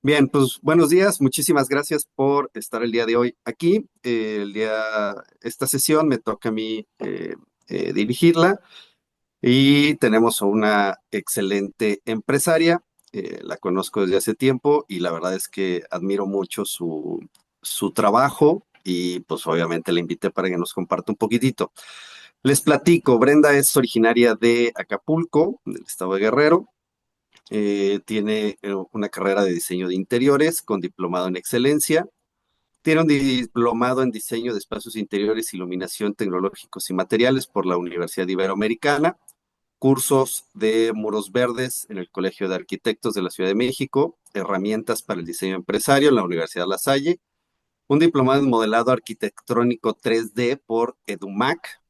Bien, pues buenos días, muchísimas gracias por estar el día de hoy aquí. Esta sesión me toca a mí dirigirla y tenemos a una excelente empresaria. La conozco desde hace tiempo y la verdad es que admiro mucho su trabajo y pues obviamente la invité para que nos comparta un poquitito. Les platico, Brenda es originaria de Acapulco, del estado de Guerrero. Tiene una carrera de diseño de interiores con diplomado en excelencia. Tiene un diplomado en diseño de espacios interiores, iluminación, tecnológicos y materiales por la Universidad Iberoamericana. Cursos de muros verdes en el Colegio de Arquitectos de la Ciudad de México. Herramientas para el diseño empresario en la Universidad La Salle. Un diplomado en modelado arquitectónico 3D por EDUMAC.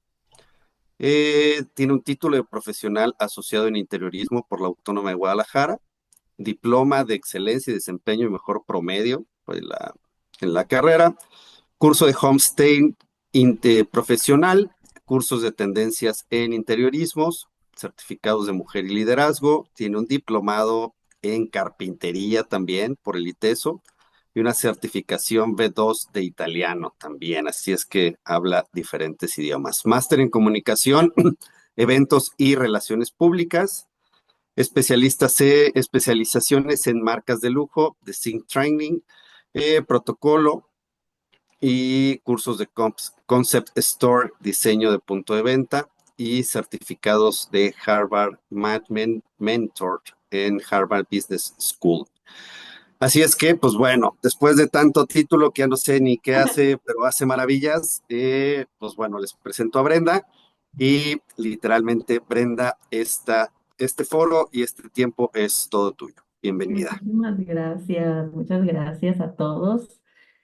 Tiene un título de profesional asociado en interiorismo por la Autónoma de Guadalajara, diploma de excelencia y desempeño y mejor promedio pues, en la carrera, curso de homestay profesional, cursos de tendencias en interiorismos, certificados de mujer y liderazgo, tiene un diplomado en carpintería también por el ITESO y una certificación B2 de italiano también, así es que habla diferentes idiomas. Máster en comunicación, eventos y relaciones públicas, especializaciones en marcas de lujo, de Sync Training, protocolo y cursos de Concept Store, diseño de punto de venta y certificados de Harvard Mentor en Harvard Business School. Así es que, pues bueno, después de tanto título que ya no sé ni qué hace, pero hace maravillas, pues bueno, les presento a Brenda y literalmente, Brenda, este foro y este tiempo es todo tuyo. Bienvenida. Muchas gracias a todos.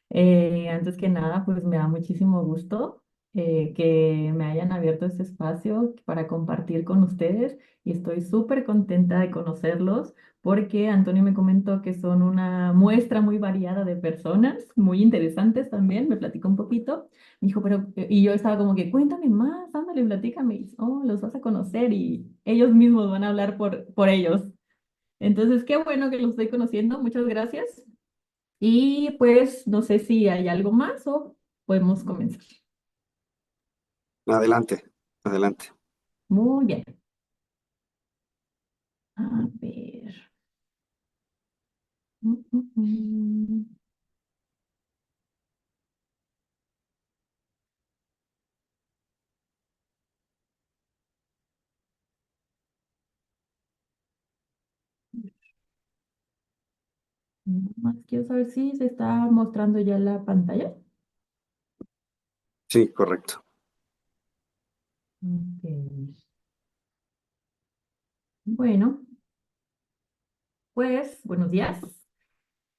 Antes que nada, pues me da muchísimo gusto que me hayan abierto este espacio para compartir con ustedes y estoy súper contenta de conocerlos porque Antonio me comentó que son una muestra muy variada de personas, muy interesantes también, me platicó un poquito, me dijo, y yo estaba como que, cuéntame más, ándale, platícame, y, oh, los vas a conocer y ellos mismos van a hablar por ellos. Entonces, qué bueno que lo estoy conociendo. Muchas gracias. Y pues no sé si hay algo más o podemos comenzar. Adelante, adelante. Muy bien. A ver. Mm. Más quiero saber si se está mostrando ya la pantalla. Sí, correcto. Ok. Bueno, pues buenos días.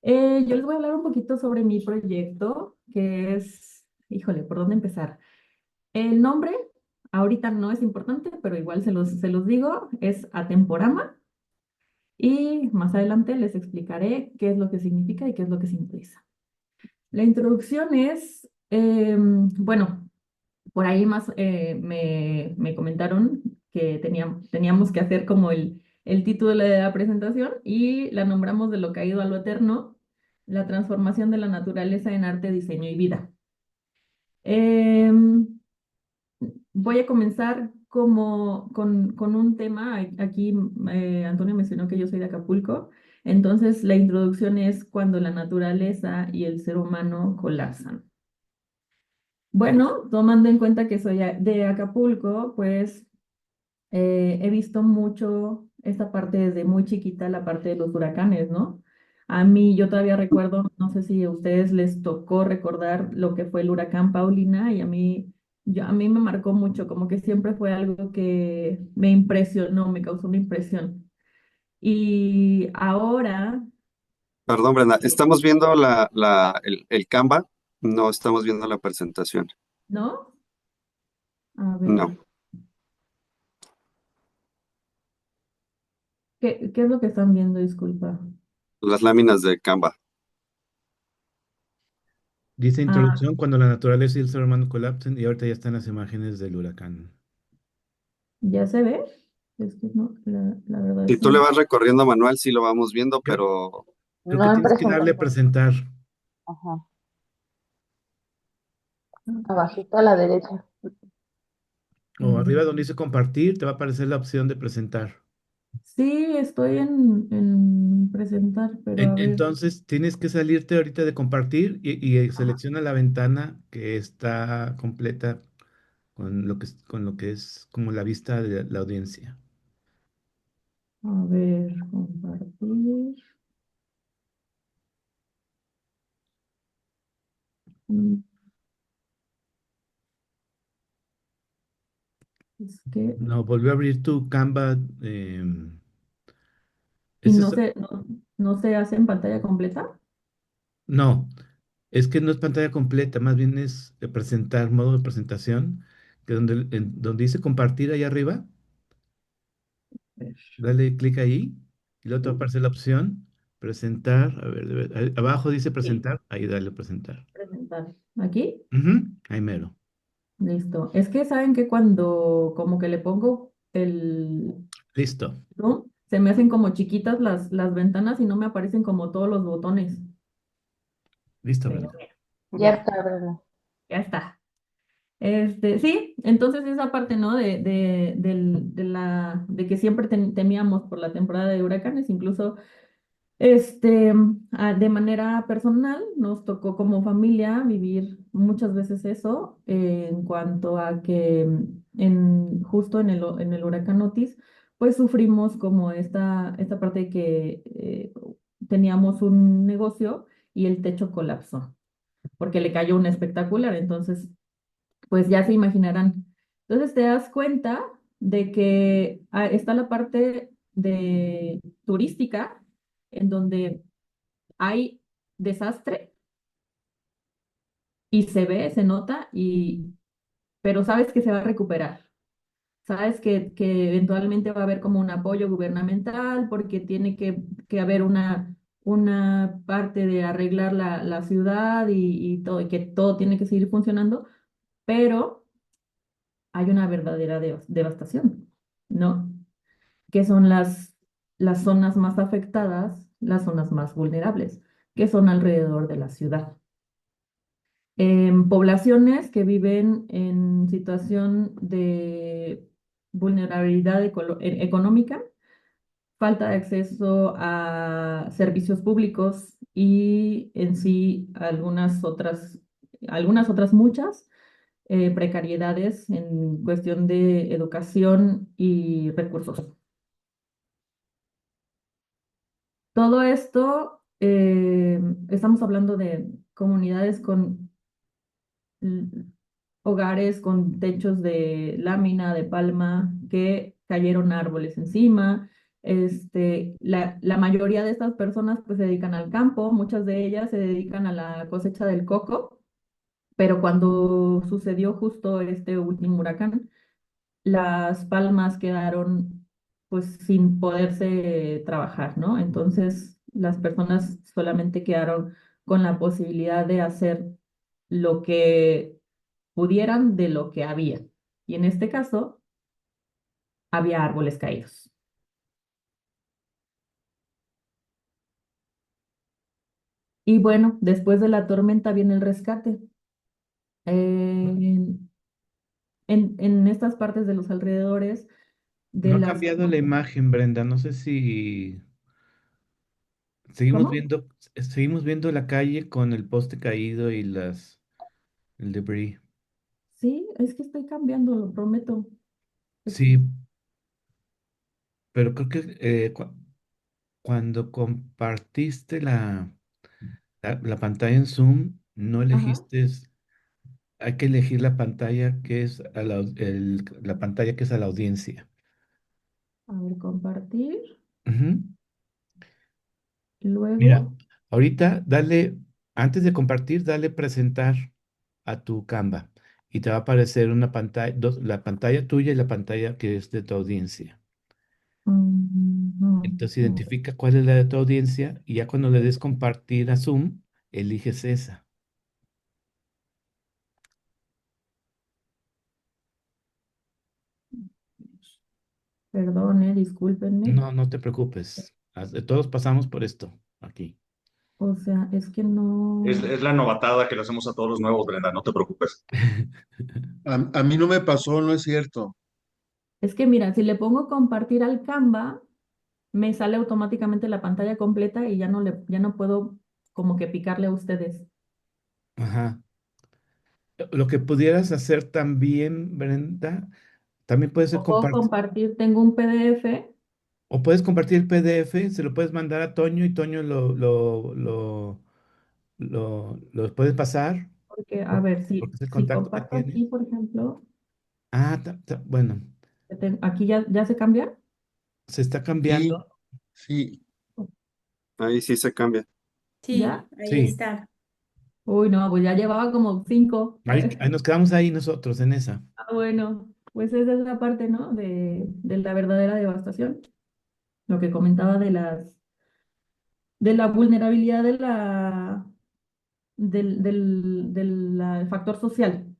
Yo les voy a hablar un poquito sobre mi proyecto, que es, híjole, ¿por dónde empezar? El nombre ahorita no es importante, pero igual se los digo, es Atemporama. Y más adelante les explicaré qué es lo que significa y qué es lo que simboliza. La introducción es, bueno, por ahí más me comentaron que teníamos que hacer como el título de la presentación y la nombramos de lo caído a lo eterno, la transformación de la naturaleza en arte, diseño y vida. Em, Voy a comenzar con un tema. Aquí Antonio mencionó que yo soy de Acapulco. Entonces, la introducción es cuando la naturaleza y el ser humano colapsan. Bueno, tomando en cuenta que soy de Acapulco, pues he visto mucho esta parte desde muy chiquita, la parte de los huracanes, ¿no? A mí, yo todavía recuerdo, no sé si a ustedes les tocó recordar lo que fue el huracán Paulina y a mí me marcó mucho, como que siempre fue algo que me impresionó, me causó una impresión. Y ahora, Perdón, Brenda, estamos viendo el Canva, no estamos viendo la presentación. ¿no? A No, ver, ¿qué es lo que están viendo? Disculpa. las láminas de Canva. Dice Ah, introducción cuando la naturaleza y el ser humano colapsan y ahorita ya están las imágenes del huracán. ¿ya se ve? Es que no, la verdad Si es que tú le no. vas recorriendo manual, sí lo vamos viendo, Yo, pero Creo que No en tienes que darle a presentación. presentar. Ajá. Abajito a la derecha. O arriba Mm, donde dice compartir, te va a aparecer la opción de presentar. sí, estoy en presentar, pero a ver. Entonces tienes que salirte ahorita de compartir y Ajá. selecciona la ventana que está completa con lo que es como la vista de la audiencia. A ver, compartir. Mm, Es que, No, volvió a abrir tu Canva. y Ese es- no se hace en pantalla completa. no, es que no es pantalla completa, más bien es de presentar, modo de presentación, que donde dice compartir ahí arriba, A ver, dale clic ahí y luego te va a sí, aparecer la opción presentar. A ver, ahí abajo dice sí, presentar, ahí dale presentar. presentar. Aquí, Ujú, ahí mero. listo. Es que saben que cuando como que le pongo el Listo, zoom, se me hacen como chiquitas las ventanas y no me aparecen como todos los botones. listo, Pero Brenda. mira, Ya ya, está, Brenda. ya está. Sí, entonces esa parte, ¿no? De que siempre temíamos por la temporada de huracanes, incluso de manera personal, nos tocó como familia vivir muchas veces eso, en cuanto a que justo en el huracán Otis, pues sufrimos como esta parte de que teníamos un negocio y el techo colapsó, porque le cayó un espectacular, entonces pues ya se imaginarán. Entonces te das cuenta de que está la parte de turística en donde hay desastre y se ve, se nota, pero sabes que se va a recuperar. Sabes que eventualmente va a haber como un apoyo gubernamental porque tiene que haber una parte de arreglar la ciudad y todo, y que todo tiene que seguir funcionando, pero hay una verdadera devastación, ¿no? Que son las zonas más afectadas, las zonas más vulnerables, que son alrededor de la ciudad. Poblaciones que viven en situación de vulnerabilidad económica, falta de acceso a servicios públicos y en sí algunas otras muchas precariedades en cuestión de educación y recursos. Todo esto, estamos hablando de comunidades con mm, hogares con techos de lámina, de palma, que cayeron árboles encima. La mayoría de estas personas pues se dedican al campo, muchas de ellas se dedican a la cosecha del coco, pero cuando sucedió justo este último huracán, las palmas quedaron pues sin poderse trabajar, ¿no? Entonces las personas solamente quedaron con la posibilidad de hacer lo que pudieran de lo que había. Y en este caso, había árboles caídos. Y bueno, después de la tormenta viene el rescate. En, en estas partes de los alrededores de No ha las... cambiado la imagen, Brenda. No sé si ¿Cómo? seguimos viendo la calle con el poste caído y el debris. Sí, es que estoy cambiando, lo prometo. Es- Sí, pero creo que cuando compartiste la pantalla en Zoom, no Ajá, elegiste, hay que elegir la pantalla que es la pantalla que es a la audiencia. a ver, compartir. Ujú. Mira, Luego, ahorita antes de compartir, dale presentar a tu Canva y te va a aparecer una pantalla, la pantalla tuya y la pantalla que es de tu audiencia. Entonces a ver, identifica cuál es la de tu audiencia y ya cuando le des compartir a Zoom, eliges esa. perdone, discúlpenme. No, no te preocupes. Todos pasamos por esto aquí. O sea, es que Es la novatada que le hacemos a todos los nuevos, Brenda, no te preocupes. A mí no me pasó, no es cierto. es que mira, si le pongo compartir al Canva, me sale automáticamente la pantalla completa y ya no puedo como que picarle a ustedes. Ajá. Lo que pudieras hacer también, Brenda, también puede ser O puedo compartir, compartir, tengo un PDF, o puedes compartir el PDF, se lo puedes mandar a Toño y Toño lo puedes pasar, porque a ver, porque es el si contacto que comparto tiene. aquí, por ejemplo, Ah, bueno, aquí ya se cambia. se está Sí, cambiando. sí. Ahí sí se cambia. ¿Ya? Sí, ahí Sí, está. Uy, no, pues ya llevaba como 5. ahí nos quedamos ahí nosotros en esa. Ah, bueno, pues esa es la parte, ¿no? De la verdadera devastación. Lo que comentaba de la vulnerabilidad del factor social,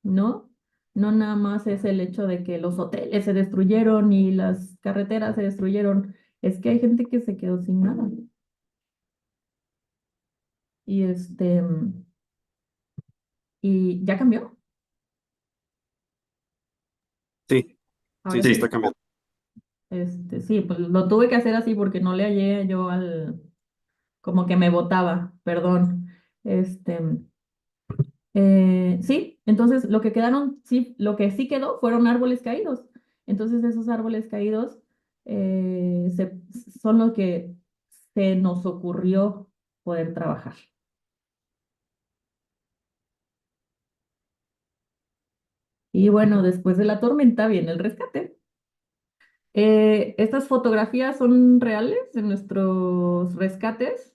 ¿no? No nada más es el hecho de que los hoteles se destruyeron y las carreteras se destruyeron, es que hay gente que se quedó sin nada. Y y ya cambió. Sí, sí, Ahora sí, sí. está cambiando. Sí, pues lo tuve que hacer así porque no le hallé yo como que me botaba, perdón. Este, sí, entonces lo que quedaron, sí, lo que sí quedó fueron árboles caídos. Entonces esos árboles caídos son los que se nos ocurrió poder trabajar. Y bueno, después de la tormenta viene el rescate. Estas fotografías son reales de nuestros rescates.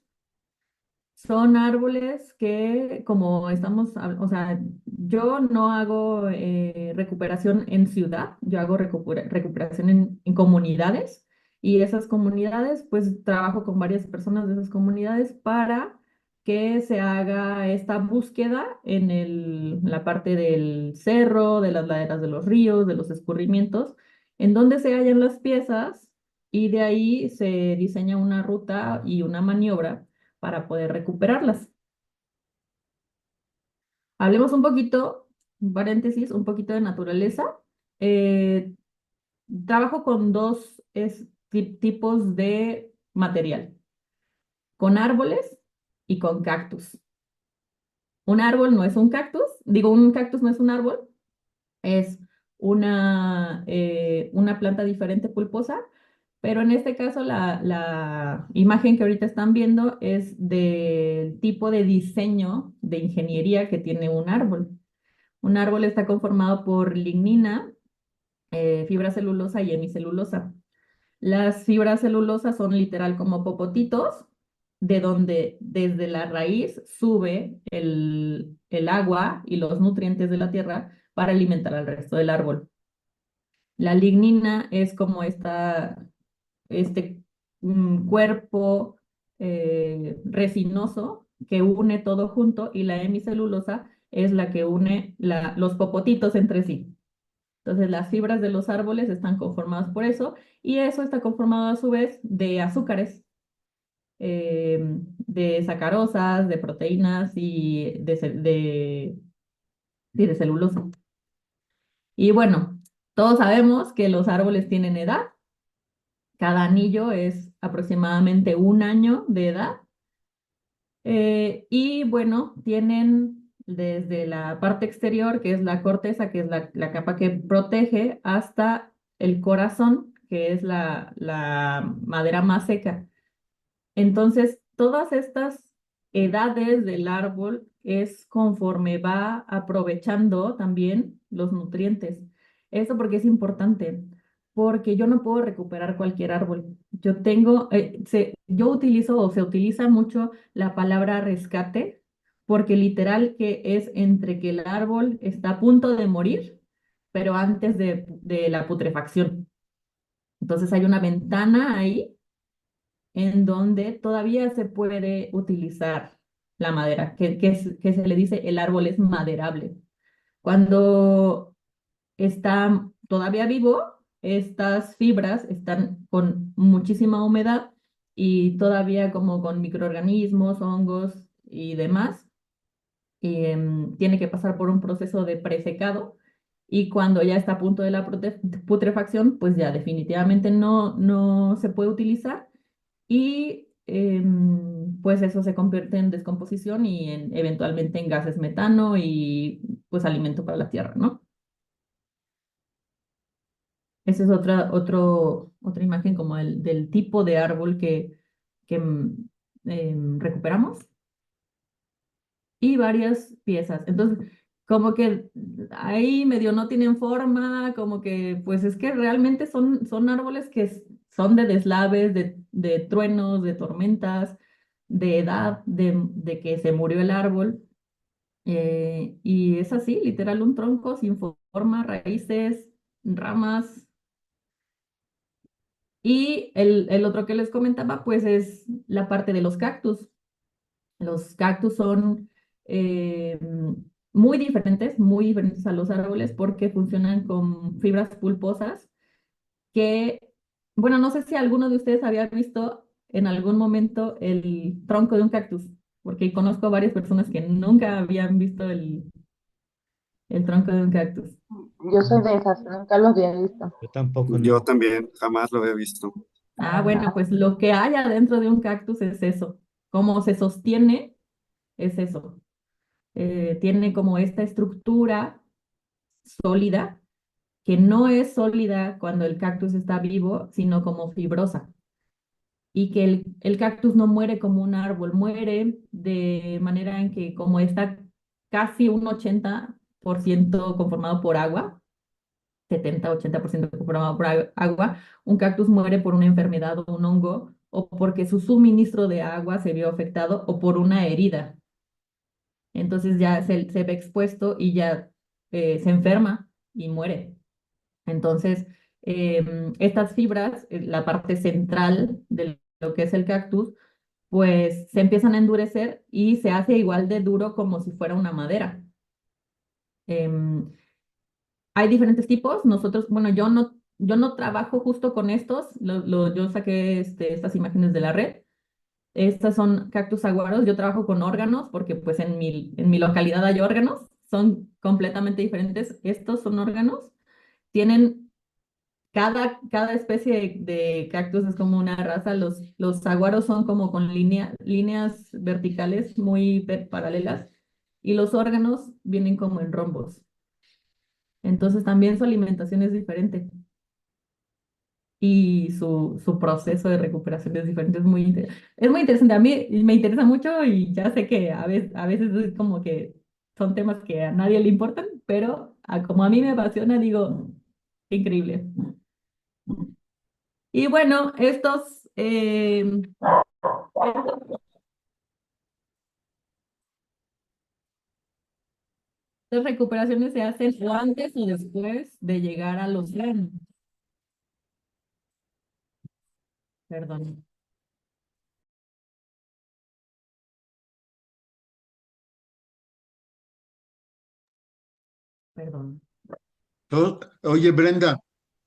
Son árboles que, como o sea, yo no hago recuperación en ciudad, yo hago recuperación en comunidades y esas comunidades, pues trabajo con varias personas de esas comunidades para que se haga esta búsqueda en la parte del cerro, de las laderas de los ríos, de los escurrimientos, en donde se hallan las piezas y de ahí se diseña una ruta y una maniobra para poder recuperarlas. Hablemos un poquito, un paréntesis, un poquito de naturaleza. Eh, Trabajo con dos tipos de material, con árboles y con cactus. Un árbol no es un cactus, digo, un cactus no es un árbol, es una planta diferente pulposa, pero en este caso la imagen que ahorita están viendo es del tipo de diseño de ingeniería que tiene un árbol. Un árbol está conformado por lignina, fibra celulosa y hemicelulosa. Las fibras celulosas son literal como popotitos, de donde desde la raíz sube el agua y los nutrientes de la tierra para alimentar al resto del árbol. La lignina es como este cuerpo resinoso que une todo junto y la hemicelulosa es la que une los popotitos entre sí. Entonces las fibras de los árboles están conformadas por eso y eso está conformado a su vez de azúcares, de sacarosas, de proteínas y sí, de celulosa. Y bueno, todos sabemos que los árboles tienen edad. Cada anillo es aproximadamente 1 año de edad. Y bueno, tienen desde la parte exterior, que es la corteza, que es la capa que protege, hasta el corazón, que es la madera más seca. Entonces, todas estas edades del árbol es conforme va aprovechando también los nutrientes. Eso porque es importante, porque yo no puedo recuperar cualquier árbol. Yo utilizo o se utiliza mucho la palabra rescate, porque literal que es entre que el árbol está a punto de morir, pero antes de la putrefacción. Entonces hay una ventana ahí en donde todavía se puede utilizar la madera, que se le dice el árbol es maderable. Cuando está todavía vivo, estas fibras están con muchísima humedad y todavía como con microorganismos, hongos y demás. Tiene que pasar por un proceso de presecado y cuando ya está a punto de la putrefacción, pues ya definitivamente no se puede utilizar y pues eso se convierte en descomposición y eventualmente en gases metano y pues alimento para la tierra, ¿no? Esa es otra imagen como del tipo de árbol que recuperamos y varias piezas. Entonces, como que ahí medio no tienen forma, como que pues es que realmente son árboles que son de deslaves, de truenos, de tormentas, de edad, de que se murió el árbol. Y es así, literal, un tronco sin forma, raíces, ramas. Y el otro que les comentaba, pues es la parte de los cactus. Los cactus son eh, muy diferentes a los árboles porque funcionan con fibras pulposas que, bueno, no sé si alguno de ustedes había visto en algún momento el tronco de un cactus, porque conozco varias personas que nunca habían visto el tronco de un cactus. Yo soy de esas, nunca lo había visto. Yo tampoco, Yo no. también, jamás lo había visto. Ah, bueno, pues lo que hay adentro de un cactus es eso. Cómo se sostiene es eso. Tiene como esta estructura sólida, que no es sólida cuando el cactus está vivo, sino como fibrosa. Y que el cactus no muere como un árbol, muere de manera en que como está casi un 80% conformado por agua, 70-80% conformado por agua, un cactus muere por una enfermedad o un hongo, o porque su suministro de agua se vio afectado, o por una herida. Entonces ya se ve expuesto y ya se enferma y muere. Entonces, estas fibras, la parte central de lo que es el cactus, pues se empiezan a endurecer y se hace igual de duro como si fuera una madera. Em, Hay diferentes tipos. Nosotros, bueno, yo no trabajo justo con estos. Yo saqué estas imágenes de la red. Estas son cactus aguaros. Yo trabajo con órganos porque pues en mi localidad hay órganos. Son completamente diferentes. Estos son órganos. Tienen cada especie de cactus es como una raza. Los saguaros son como con líneas verticales muy paralelas y los órganos vienen como en rombos. Entonces también su alimentación es diferente y su proceso de recuperación es diferente. Es muy interesante. A mí me interesa mucho y ya sé que a veces es como que son temas que a nadie le importan, pero como a mí me apasiona, digo, qué increíble. Y bueno, estas recuperaciones se hacen o antes o después de llegar a los granos. Perdón, perdón. Oye, Brenda,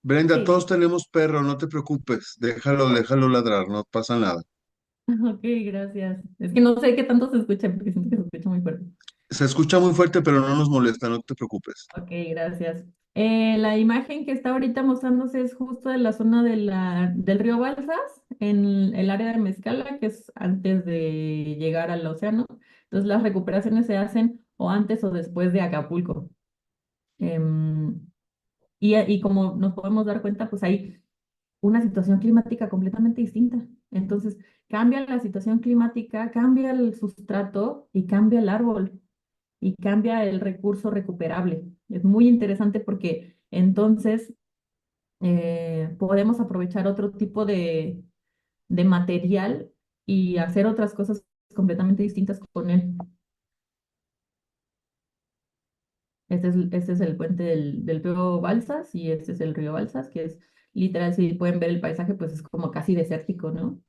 Sí, todos tenemos perro, no te preocupes, déjalo ladrar, no pasa nada. ok, gracias. Es que no sé qué tanto se escucha porque siento que se escucha muy fuerte. Se escucha muy fuerte, pero no nos molesta, no te preocupes. Ok, gracias. La imagen que está ahorita mostrándose es justo de la zona del río Balsas, en el área de Mezcala, que es antes de llegar al océano. Entonces las recuperaciones se hacen o antes o después de Acapulco. Em, y como nos podemos dar cuenta, pues hay una situación climática completamente distinta. Entonces, cambia la situación climática, cambia el sustrato y cambia el árbol y cambia el recurso recuperable. Es muy interesante porque entonces podemos aprovechar otro tipo de material y hacer otras cosas completamente distintas con él. Este es el puente del río Balsas y este es el río Balsas, que es literal, si pueden ver el paisaje, pues es como casi desértico, ¿no?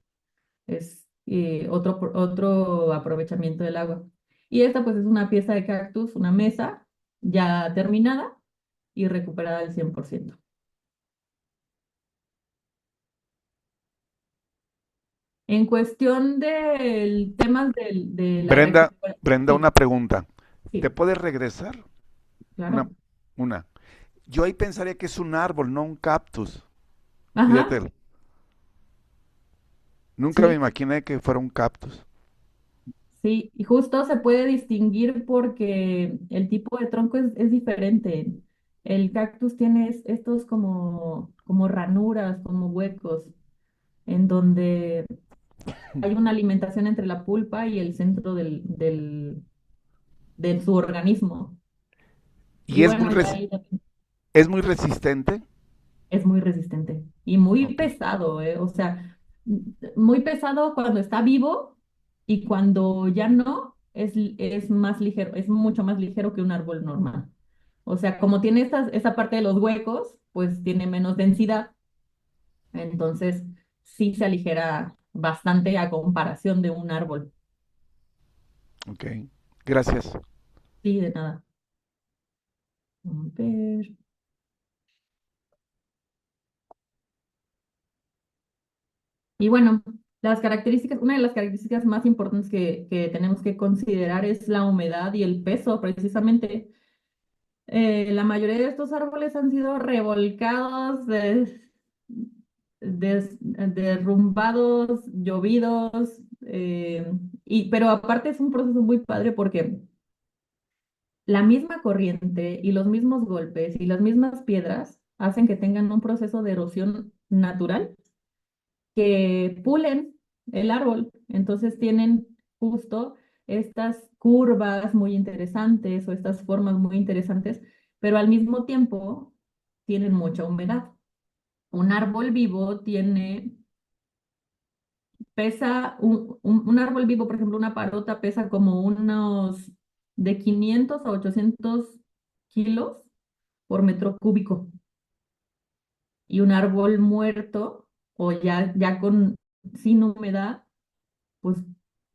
Es otro aprovechamiento del agua. Y esta pues es una pieza de cactus, una mesa ya terminada y recuperada al 100%. En cuestión del temas de la Brenda, recuperación, Brenda, sí, una pregunta. ¿Te sí, puedes regresar? Una, claro. una. Yo ahí pensaría que es un árbol, no un cactus. Ajá, Fíjate, nunca me sí, imaginé que fuera un cactus. sí. Y justo se puede distinguir porque el tipo de tronco es diferente. El cactus tiene estos como ranuras, como huecos, en donde hay una alimentación entre la pulpa y el centro de su organismo. Y Y bueno, ya ahí es muy resistente. es muy resistente y muy Ok, pesado, ¿eh? O sea, muy pesado cuando está vivo y cuando ya no, es más ligero, es mucho más ligero que un árbol normal. O sea, como tiene esa parte de los huecos, pues tiene menos densidad, entonces sí se aligera bastante a comparación de un árbol. ok. Gracias. Sí, de nada. A ver. Y bueno, una de las características más importantes que tenemos que considerar es la humedad y el peso, precisamente. La mayoría de estos árboles han sido revolcados, derrumbados, llovidos, pero aparte es un proceso muy padre porque la misma corriente y los mismos golpes y las mismas piedras hacen que tengan un proceso de erosión natural que pulen el árbol. Entonces tienen justo estas curvas muy interesantes o estas formas muy interesantes, pero al mismo tiempo tienen mucha humedad. Un árbol vivo pesa, un árbol vivo, por ejemplo, una parota pesa como unos de 500 a 800 kilos por metro cúbico. Y un árbol muerto o ya sin humedad pues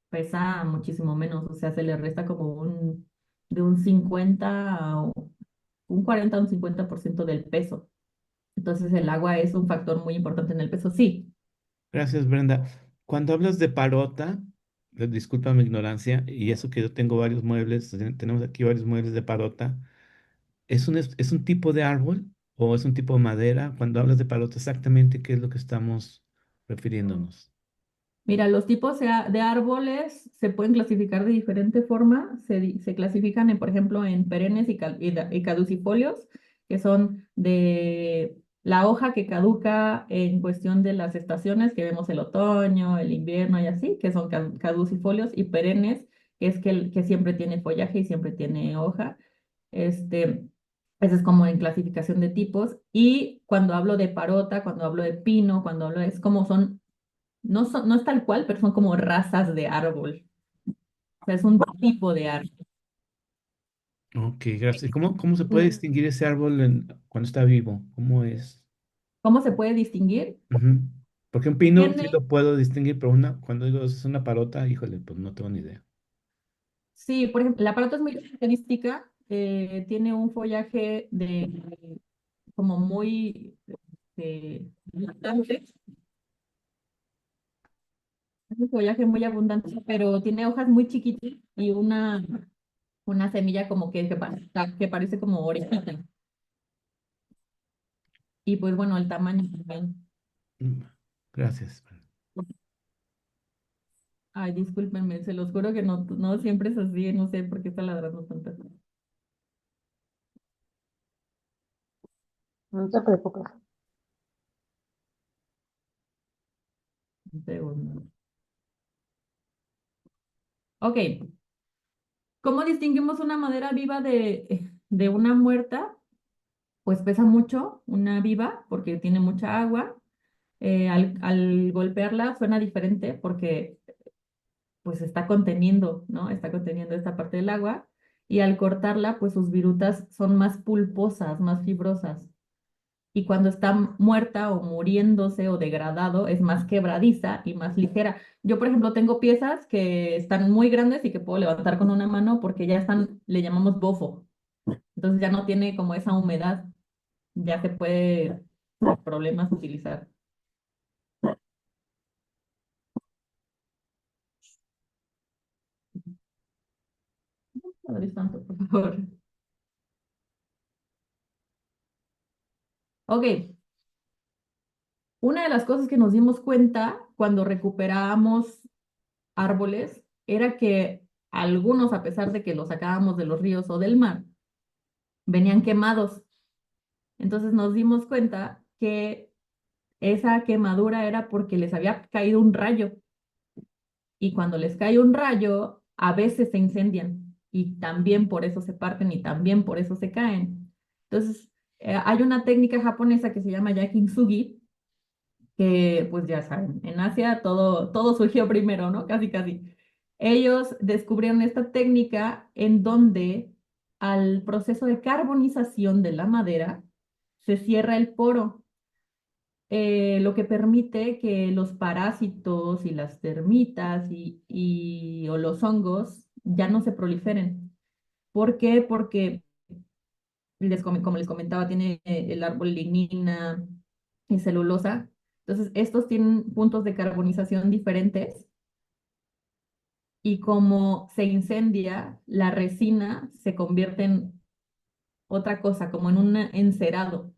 pesa muchísimo menos, o sea, se le resta como de un 50 a un 40 a un 50% del peso. Entonces el agua es un factor muy importante en el peso, sí. Gracias, Brenda. Cuando hablas de parota, disculpa mi ignorancia, y eso que yo tengo varios muebles, tenemos aquí varios muebles de parota, ¿es un tipo de árbol o es un tipo de madera? Cuando hablas de parota, exactamente qué es lo que estamos refiriéndonos. Mira, los tipos de árboles se pueden clasificar de diferente forma. Se clasifican, por ejemplo, en perennes y caducifolios, que son de la hoja que caduca en cuestión de las estaciones, que vemos el otoño, el invierno y así, que son caducifolios, y perennes, que es que siempre tiene follaje y siempre tiene hoja. Este, Ese es como en clasificación de tipos. Y cuando hablo de parota, cuando hablo de pino, es como son no es tal cual, pero son como razas de árbol. O sea, es un tipo de árbol. Ok, gracias. ¿Cómo se puede Mm. distinguir ese árbol cuando está vivo? ¿Cómo es? ¿Cómo se puede distinguir? Ujú. Porque un pino sí Tiene, lo puedo distinguir, pero cuando digo es una parota, híjole, pues no tengo ni idea. sí, por ejemplo, la parota es muy característica. Tiene un follaje como muy abundante, es un follaje muy abundante, pero tiene hojas muy chiquitas y una semilla como que parece como orejita. Y pues bueno, el tamaño también. Mm, Gracias. Ay, discúlpenme, se los juro que no siempre es así, no sé por qué está ladrando tanto. No te preocupes. Un segundo. Ok, ¿cómo distinguimos una madera viva de una muerta? Pues pesa mucho una viva porque tiene mucha agua. Al golpearla suena diferente porque pues está conteniendo, ¿no? Está conteniendo esta parte del agua. Y al cortarla, pues sus virutas son más pulposas, más fibrosas. Y cuando está muerta o muriéndose o degradado, es más quebradiza y más ligera. Yo, por ejemplo, tengo piezas que están muy grandes y que puedo levantar con una mano porque ya están, le llamamos bofo. Entonces ya no tiene como esa humedad, ya se puede sin problemas utilizar. Padre Santo, por favor. Ok, una de las cosas que nos dimos cuenta cuando recuperábamos árboles era que algunos, a pesar de que los sacábamos de los ríos o del mar, venían quemados. Entonces nos dimos cuenta que esa quemadura era porque les había caído un rayo y cuando les cae un rayo, a veces se incendian y también por eso se parten y también por eso se caen. Entonces, hay una técnica japonesa que se llama Yakinsugi, que pues ya saben, en Asia todo surgió primero, ¿no? Casi, casi. Ellos descubrieron esta técnica en donde al proceso de carbonización de la madera se cierra el poro, lo que permite que los parásitos y las termitas o los hongos ya no se proliferen. ¿Por qué? Porque, como les comentaba, tiene el árbol lignina y celulosa. Entonces, estos tienen puntos de carbonización diferentes y como se incendia, la resina se convierte en otra cosa, como en un encerado.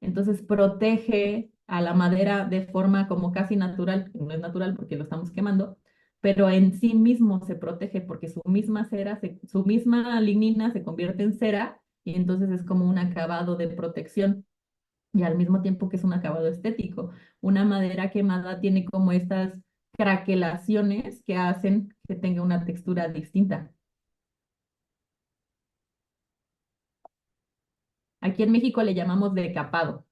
Entonces protege a la madera de forma como casi natural, que no es natural porque lo estamos quemando, pero en sí mismo se protege porque su misma cera, su misma lignina se convierte en cera y entonces es como un acabado de protección y al mismo tiempo que es un acabado estético. Una madera quemada tiene como estas craquelaciones que hacen que tenga una textura distinta. Aquí en México le llamamos decapado,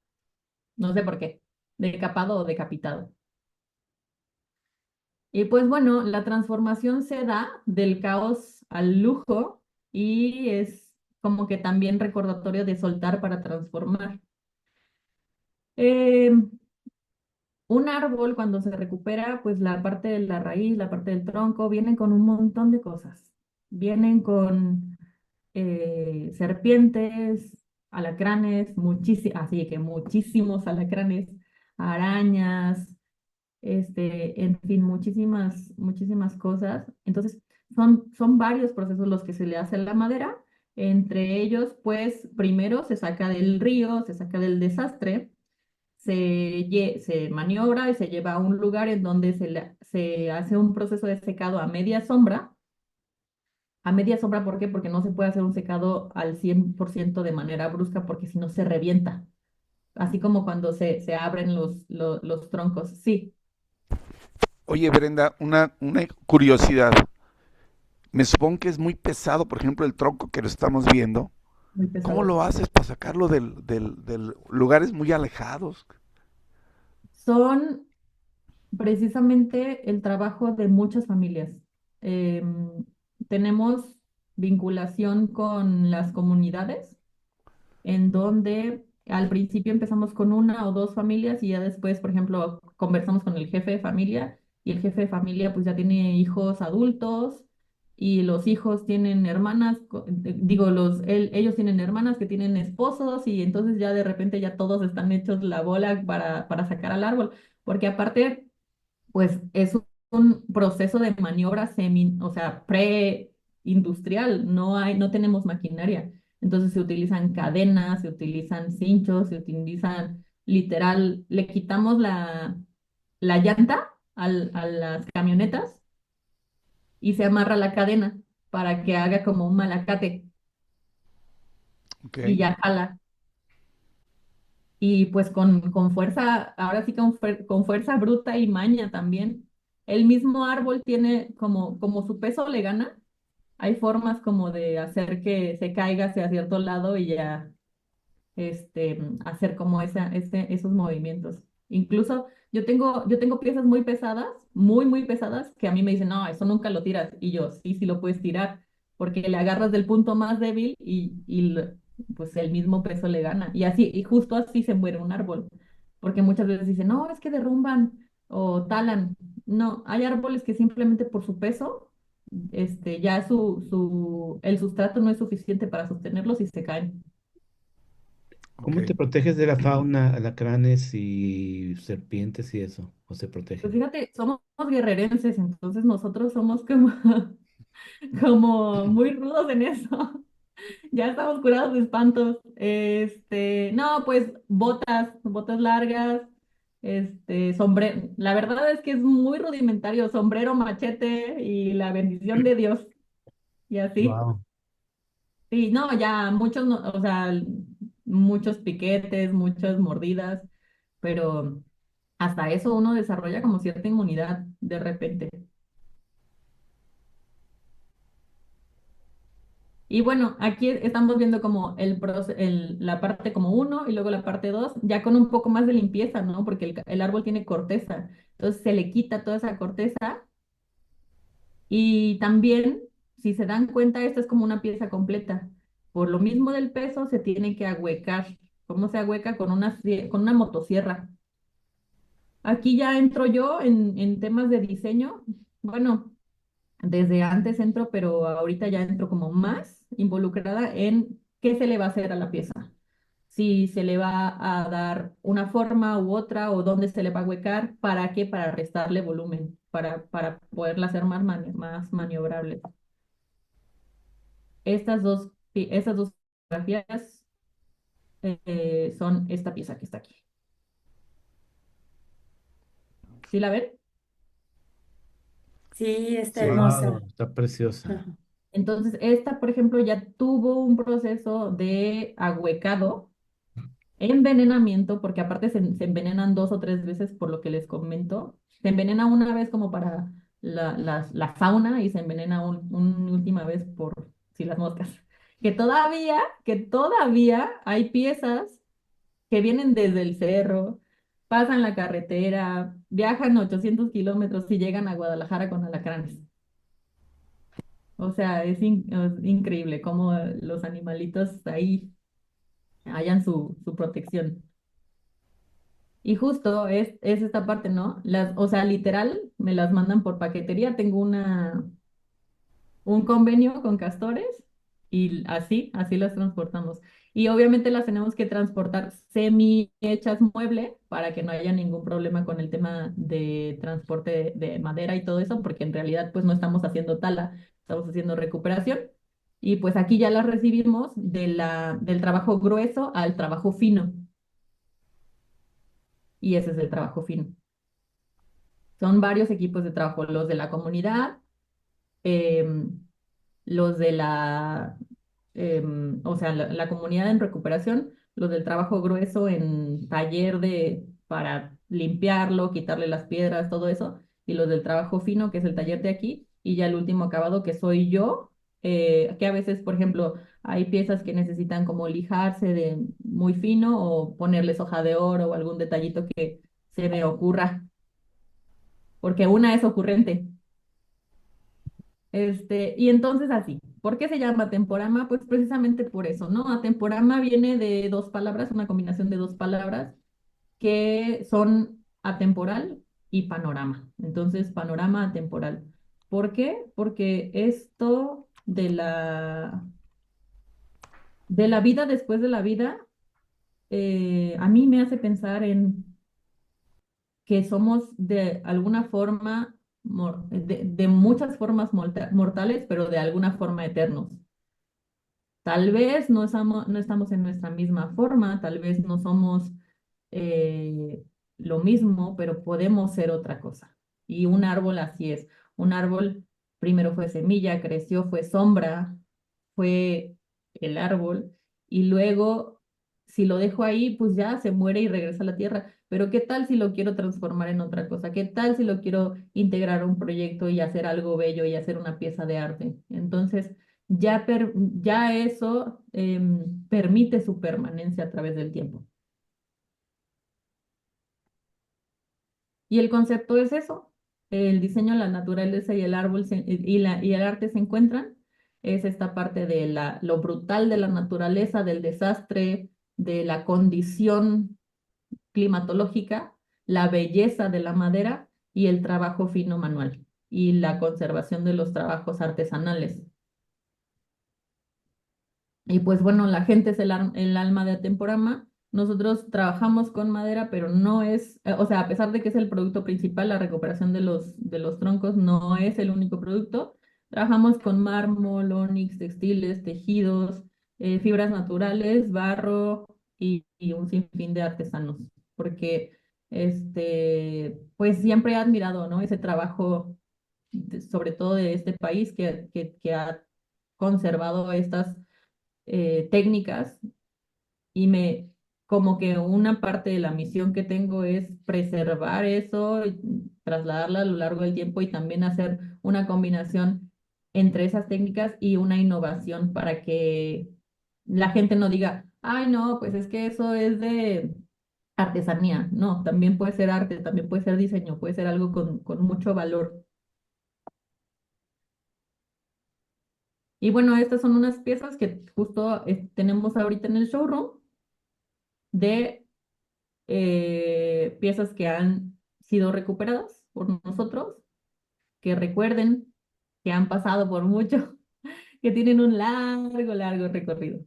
no sé por qué, decapado o decapitado. Y pues bueno, la transformación se da del caos al lujo y es como que también recordatorio de soltar para transformar. Eh, un árbol cuando se recupera, pues la parte de la raíz, la parte del tronco, vienen con un montón de cosas. Vienen con serpientes, alacranes, así que muchísimos alacranes, arañas, en fin, muchísimas cosas. Entonces, son varios procesos los que se le hace a la madera. Entre ellos, pues, primero se saca del río, se saca del desastre, se maniobra y se lleva a un lugar en donde se hace un proceso de secado a media sombra. A media sombra, ¿por qué? Porque no se puede hacer un secado al 100% de manera brusca porque si no se revienta. Así como cuando se abren los troncos. Sí, Oye, Brenda, una curiosidad. Me supongo que es muy pesado, por ejemplo, el tronco que lo estamos viendo. muy ¿Cómo pesado. lo haces para sacarlo del lugares muy alejados? Son precisamente el trabajo de muchas familias. Tenemos vinculación con las comunidades, en donde al principio empezamos con una o dos familias y ya después, por ejemplo, conversamos con el jefe de familia y el jefe de familia pues ya tiene hijos adultos y los hijos tienen hermanas, digo, ellos tienen hermanas que tienen esposos y entonces ya de repente ya todos están hechos la bola para sacar al árbol, porque aparte pues es un proceso de maniobra o sea, pre-industrial, no tenemos maquinaria. Entonces se utilizan cadenas, se utilizan cinchos, se utilizan literal, le quitamos la llanta a las camionetas y se amarra la cadena para que haga como un malacate Ok, y ya jala. Y pues con fuerza, ahora sí con fuerza bruta y maña también. El mismo árbol tiene como su peso le gana, hay formas como de hacer que se caiga hacia cierto lado y ya hacer como esos movimientos. Incluso yo tengo piezas muy pesadas, muy pesadas, que a mí me dicen, no, eso nunca lo tiras. Y yo, sí, sí lo puedes tirar, porque le agarras del punto más débil pues el mismo peso le gana. Y así, y justo así se muere un árbol. Porque muchas veces dicen, no, es que derrumban o talan. No, hay árboles que simplemente por su peso, ya el sustrato no es suficiente para sostenerlos y se caen. ok. ¿Cómo te proteges de la fauna, alacranes y serpientes y eso? ¿O se Pues protegen? fíjate, somos guerrerenses, entonces nosotros somos como, como muy rudos en eso. Ya estamos curados de espantos. No, pues botas largas, sombrero. La verdad es que es muy rudimentario, sombrero, machete y la bendición de Dios. Y así. Wow. Sí, no, ya muchos, o sea, muchos piquetes, muchas mordidas, pero hasta eso uno desarrolla como cierta inmunidad de repente. Y bueno, aquí estamos viendo como la parte como uno y luego la parte dos, ya con un poco más de limpieza, ¿no? Porque el árbol tiene corteza, entonces se le quita toda esa corteza y también, si se dan cuenta, esta es como una pieza completa. Por lo mismo del peso, se tiene que ahuecar. ¿Cómo se ahueca? Con una motosierra. Aquí ya entro yo en temas de diseño. Bueno, desde antes entro, pero ahorita ya entro como más involucrada en qué se le va a hacer a la pieza. Si se le va a dar una forma u otra o dónde se le va a huecar, ¿para qué? Para restarle volumen, para poderla hacer más maniobrable. Estas dos fotografías son esta pieza que está aquí. ¿Sí la ven? Sí, está Sí. Wow, hermosa. está preciosa. Ajá. Entonces, esta, por ejemplo, ya tuvo un proceso de ahuecado, envenenamiento, porque aparte se envenenan 2 o 3 veces por lo que les comento. Se envenena una vez como para la fauna y se envenena una última vez por si las moscas. Que todavía hay piezas que vienen desde el cerro, pasan la carretera, viajan 800 kilómetros y llegan a Guadalajara con alacranes. O sea, es increíble cómo los animalitos ahí hayan su protección. Y justo es esta parte, ¿no? O sea, literal, me las mandan por paquetería. Tengo un convenio con Castores y así las transportamos. Y obviamente las tenemos que transportar semi hechas mueble para que no haya ningún problema con el tema de transporte de madera y todo eso, porque en realidad pues no estamos haciendo tala, estamos haciendo recuperación. Y pues aquí ya las recibimos del trabajo grueso al trabajo fino. Y ese es el trabajo fino. Son varios equipos de trabajo, los de la comunidad, em, los de o sea, la comunidad en recuperación, los del trabajo grueso en taller para limpiarlo, quitarle las piedras, todo eso, y los del trabajo fino, que es el taller de aquí, y ya el último acabado, que soy yo, que a veces, por ejemplo, hay piezas que necesitan como lijarse de muy fino o ponerles hoja de oro o algún detallito que se me ocurra, porque una es ocurrente. Y entonces así, ¿por qué se llama temporama? Pues precisamente por eso, ¿no? Atemporama viene de dos palabras, una combinación de dos palabras que son atemporal y panorama. Entonces, panorama atemporal. ¿Por qué? Porque esto de la vida después de la vida, a mí me hace pensar en que somos de alguna forma, de muchas formas mortales, pero de alguna forma eternos. Tal vez no estamos en nuestra misma forma, tal vez no somos eh, lo mismo, pero podemos ser otra cosa. Y un árbol así es. Un árbol primero fue semilla, creció, fue sombra, fue el árbol, y luego, si lo dejo ahí, pues ya se muere y regresa a la tierra. Pero ¿qué tal si lo quiero transformar en otra cosa? ¿Qué tal si lo quiero integrar a un proyecto y hacer algo bello y hacer una pieza de arte? Entonces, ya eso permite su permanencia a través del tiempo. Y el concepto es eso. El diseño, la naturaleza y el árbol y el arte se encuentran. Es esta parte de lo brutal de la naturaleza, del desastre, de la condición climatológica, la belleza de la madera y el trabajo fino manual y la conservación de los trabajos artesanales. Y pues bueno, la gente es el alma de Atemporama. Nosotros trabajamos con madera, pero no es, o sea, a pesar de que es el producto principal, la recuperación de los troncos no es el único producto. Trabajamos con mármol, ónix, textiles, tejidos, fibras naturales, barro y un sinfín de artesanos, porque pues siempre he admirado, ¿no? Ese trabajo, sobre todo de este país que ha conservado estas técnicas y como que una parte de la misión que tengo es preservar eso, y trasladarla a lo largo del tiempo y también hacer una combinación entre esas técnicas y una innovación para que la gente no diga, ay, no, pues es que eso es de artesanía. No, también puede ser arte, también puede ser diseño, puede ser algo con mucho valor. Y bueno, estas son unas piezas que justo tenemos ahorita en el showroom de piezas que han sido recuperadas por nosotros, que recuerden que han pasado por mucho, que tienen un largo, largo recorrido.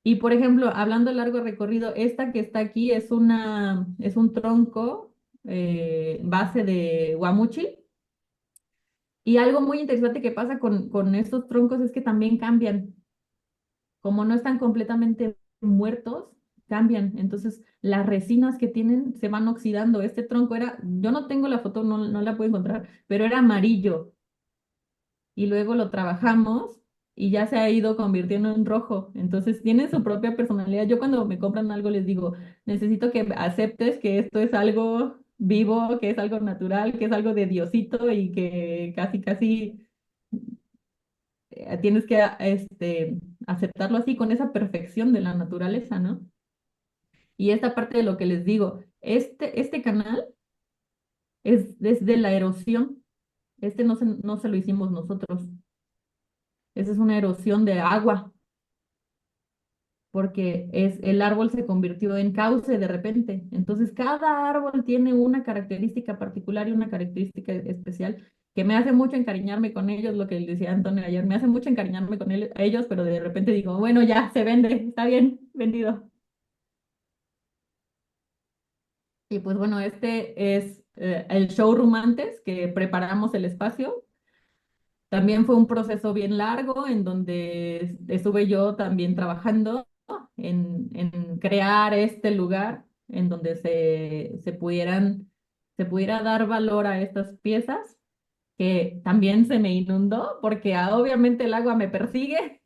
Y por ejemplo, hablando de largo recorrido, esta que está aquí es un tronco base de guamuchil. Y algo muy interesante que pasa con estos troncos es que también cambian. Como no están completamente muertos, cambian. Entonces, las resinas que tienen se van oxidando. Este tronco era, yo no tengo la foto, no la puedo encontrar, pero era amarillo. Y luego lo trabajamos y ya se ha ido convirtiendo en rojo. Entonces, tiene su propia personalidad. Yo cuando me compran algo les digo, necesito que aceptes que esto es algo vivo, que es algo natural, que es algo de Diosito y que casi, casi tienes que aceptarlo así, con esa perfección de la naturaleza, ¿no? Y esta parte de lo que les digo, este canal es desde la erosión, no se lo hicimos nosotros, esa es una erosión de agua, porque el árbol se convirtió en cauce de repente. Entonces, cada árbol tiene una característica particular y una característica especial que me hace mucho encariñarme con ellos, lo que le decía Antonio ayer, me hace mucho encariñarme con ellos, pero de repente digo, bueno, ya se vende, está bien, vendido. Y pues bueno, este es el showroom antes que preparamos el espacio. También fue un proceso bien largo en donde estuve yo también trabajando en crear este lugar en donde se pudiera dar valor a estas piezas, que también se me inundó porque obviamente el agua me persigue,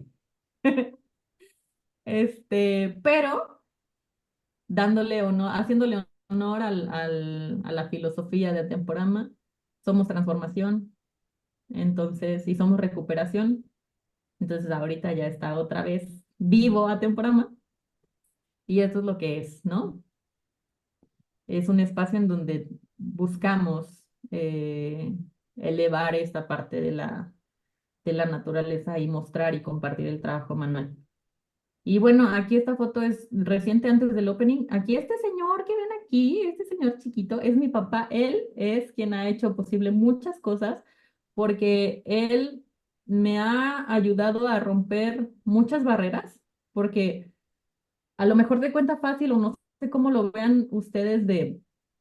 pero dándole honor, haciéndole honor a la filosofía de Atemporama, somos transformación, entonces, y somos recuperación. Entonces ahorita ya está otra vez vivo a Temporama y eso es lo que es, ¿no? Es un espacio en donde buscamos elevar esta parte de la naturaleza y mostrar y compartir el trabajo manual. Y bueno, aquí esta foto es reciente antes del opening. Aquí este señor que ven aquí, este señor chiquito, es mi papá. Él es quien ha hecho posible muchas cosas porque él me ha ayudado a romper muchas barreras, porque a lo mejor de cuenta fácil o no sé cómo lo vean ustedes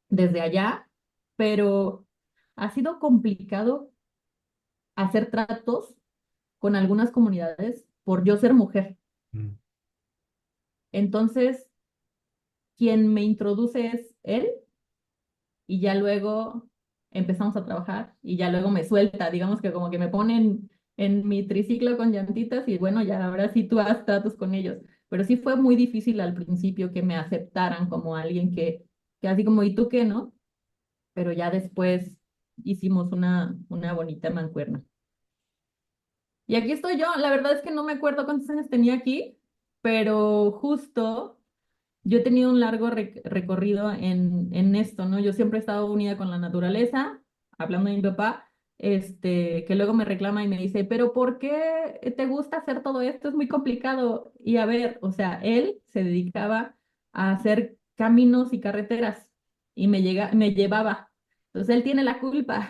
desde allá, pero ha sido complicado hacer tratos con algunas comunidades por yo ser mujer. Mm. Entonces, quien me introduce es él y ya luego empezamos a trabajar y ya luego me suelta, digamos que como que me ponen en mi triciclo con llantitas y bueno, ya ahora sí tú haz tratos con ellos. Pero sí fue muy difícil al principio que me aceptaran como alguien que así como, ¿y tú qué, no? Pero ya después hicimos una bonita mancuerna. Y aquí estoy yo, la verdad es que no me acuerdo cuántos años tenía aquí, pero justo yo he tenido un largo recorrido en esto, ¿no? Yo siempre he estado unida con la naturaleza, hablando de mi papá, que luego me reclama y me dice, pero ¿por qué te gusta hacer todo esto? Es muy complicado. Y a ver, o sea, él se dedicaba a hacer caminos y carreteras y me llevaba. Entonces él tiene la culpa,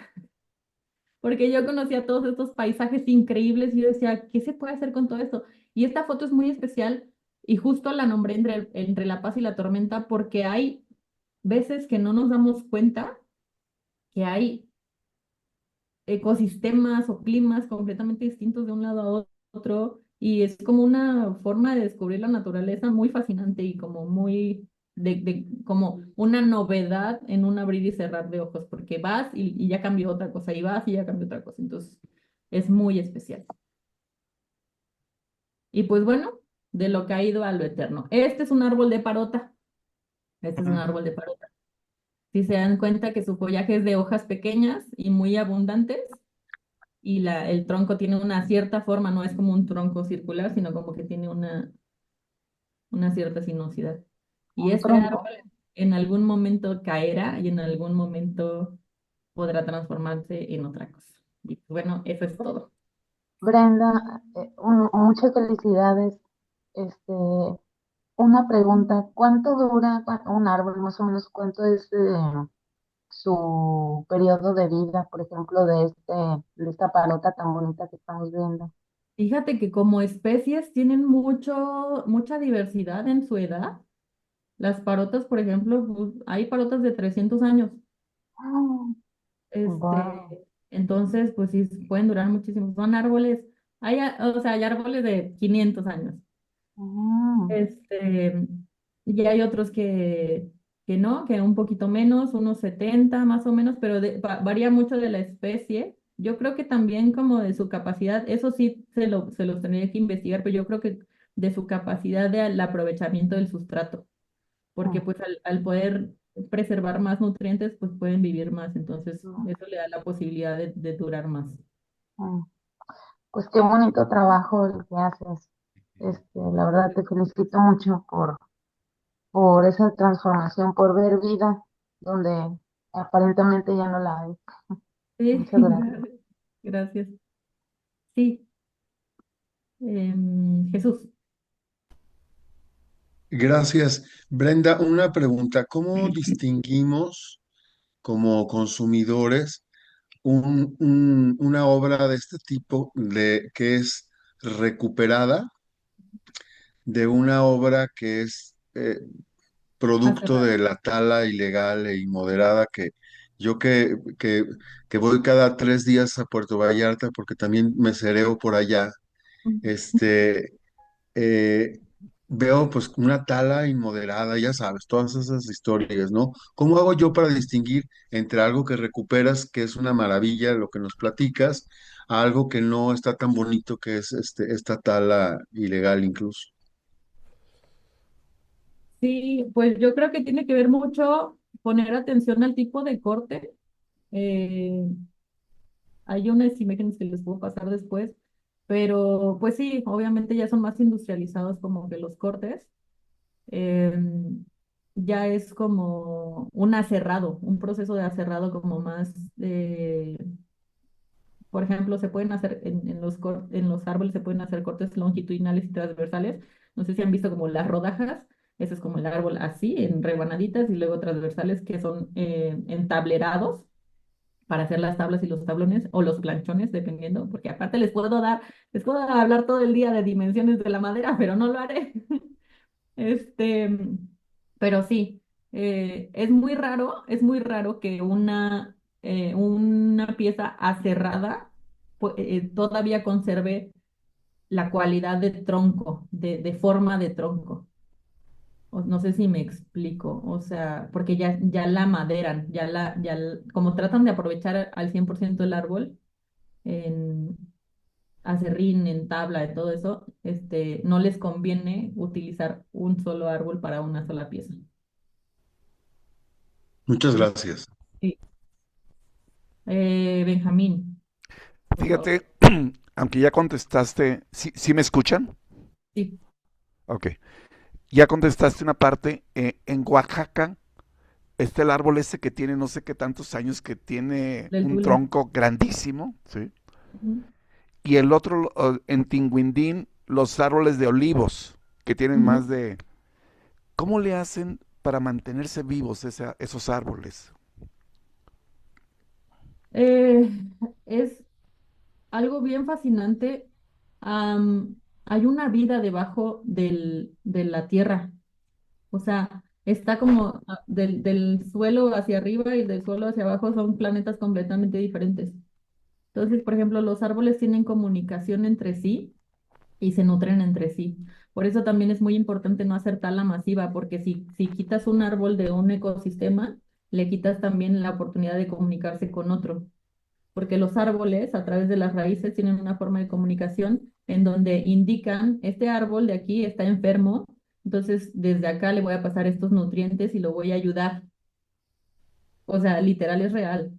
porque yo conocía todos estos paisajes increíbles y yo decía, ¿qué se puede hacer con todo esto? Y esta foto es muy especial y justo la nombré entre la paz y la tormenta porque hay veces que no nos damos cuenta que hay ecosistemas o climas completamente distintos de un lado a otro y es como una forma de descubrir la naturaleza muy fascinante y como muy como una novedad en un abrir y cerrar de ojos, porque vas y ya cambió otra cosa, y vas y ya cambió otra cosa, entonces es muy especial. Y pues bueno, de lo que ha ido a lo eterno. Este es un árbol de parota, este es un árbol de parota. Si se dan cuenta que su follaje es de hojas pequeñas y muy abundantes, y el tronco tiene una cierta forma, no es como un tronco circular, sino como que tiene una cierta sinuosidad. Y Un este tronco. árbol en algún momento caerá y en algún momento podrá transformarse en otra cosa. Y bueno, eso es todo. Brenda, muchas felicidades. Este, una pregunta, ¿cuánto dura un árbol? Más o menos, ¿cuánto es su periodo de vida, por ejemplo, de esta palota tan bonita que estamos viendo? Fíjate que como especies tienen mucha diversidad en su edad. Las parotas, por ejemplo, pues, hay parotas de 300 años. Wow. Entonces, pues sí, pueden durar muchísimo. Son árboles, o sea, hay árboles de 500 años. Este, y hay otros que no, que un poquito menos, unos 70 más o menos, pero varía mucho de la especie. Yo creo que también como de su capacidad, eso sí se los tendría que investigar, pero yo creo que de su capacidad del aprovechamiento del sustrato, porque pues al poder preservar más nutrientes, pues pueden vivir más, entonces eso le da la posibilidad de durar más. Pues qué bonito trabajo el que haces. La verdad te felicito mucho por esa transformación, por ver vida donde aparentemente ya no la hay. Sí, Muchas gracias. gracias. Sí, Jesús. Gracias. Brenda, una pregunta. ¿Cómo distinguimos como consumidores una obra de este tipo que es recuperada de una obra que es Hace producto de rato. la tala ilegal e inmoderada yo que voy cada 3 días a Puerto Vallarta porque también me cereo por allá, este, eh, veo pues una tala inmoderada, ya sabes, todas esas historias, ¿no? ¿Cómo hago yo para distinguir entre algo que recuperas, que es una maravilla, lo que nos platicas, a algo que no está tan bonito, que es esta tala ilegal incluso? Sí, pues yo creo que tiene que ver mucho poner atención al tipo de corte. Eh, Hay unas imágenes que les puedo pasar después, pero pues sí, obviamente ya son más industrializados como que los cortes. Em, ya es como un aserrado, un proceso de aserrado como más, por ejemplo, se pueden hacer en los árboles, se pueden hacer cortes longitudinales y transversales. No sé si han visto como las rodajas. Ese es como el árbol así, en rebanaditas, y luego transversales que son entablerados para hacer las tablas y los tablones o los planchones, dependiendo, porque aparte les puedo hablar todo el día de dimensiones de la madera, pero no lo haré. Este, pero sí, es muy raro que una pieza aserrada todavía conserve la cualidad de tronco, de forma de tronco. No sé si me explico, o sea, porque ya la maderan, como tratan de aprovechar al 100% el árbol en acerrín, en tabla, de todo eso, no les conviene utilizar un solo árbol para una sola pieza. Muchas Sí, gracias. sí. Benjamín, por favor. Fíjate, aunque ya contestaste, ¿sí me escuchan? Sí. Ok. Ya contestaste una parte. En Oaxaca está el árbol ese que tiene no sé qué tantos años, que tiene Del un Tule. tronco grandísimo, ¿sí? Ujú. Y el otro, en Tinguindín, los árboles de olivos, que tienen Ujú. más de... ¿Cómo le hacen para mantenerse vivos esos árboles? Eh, es algo bien fascinante. Hay una vida debajo de la tierra. O sea, está como del suelo hacia arriba y del suelo hacia abajo son planetas completamente diferentes. Entonces, por ejemplo, los árboles tienen comunicación entre sí y se nutren entre sí. Por eso también es muy importante no hacer tala masiva, porque si quitas un árbol de un ecosistema, le quitas también la oportunidad de comunicarse con otro, porque los árboles a través de las raíces tienen una forma de comunicación en donde indican, este árbol de aquí está enfermo, entonces desde acá le voy a pasar estos nutrientes y lo voy a ayudar. O sea, literal es real.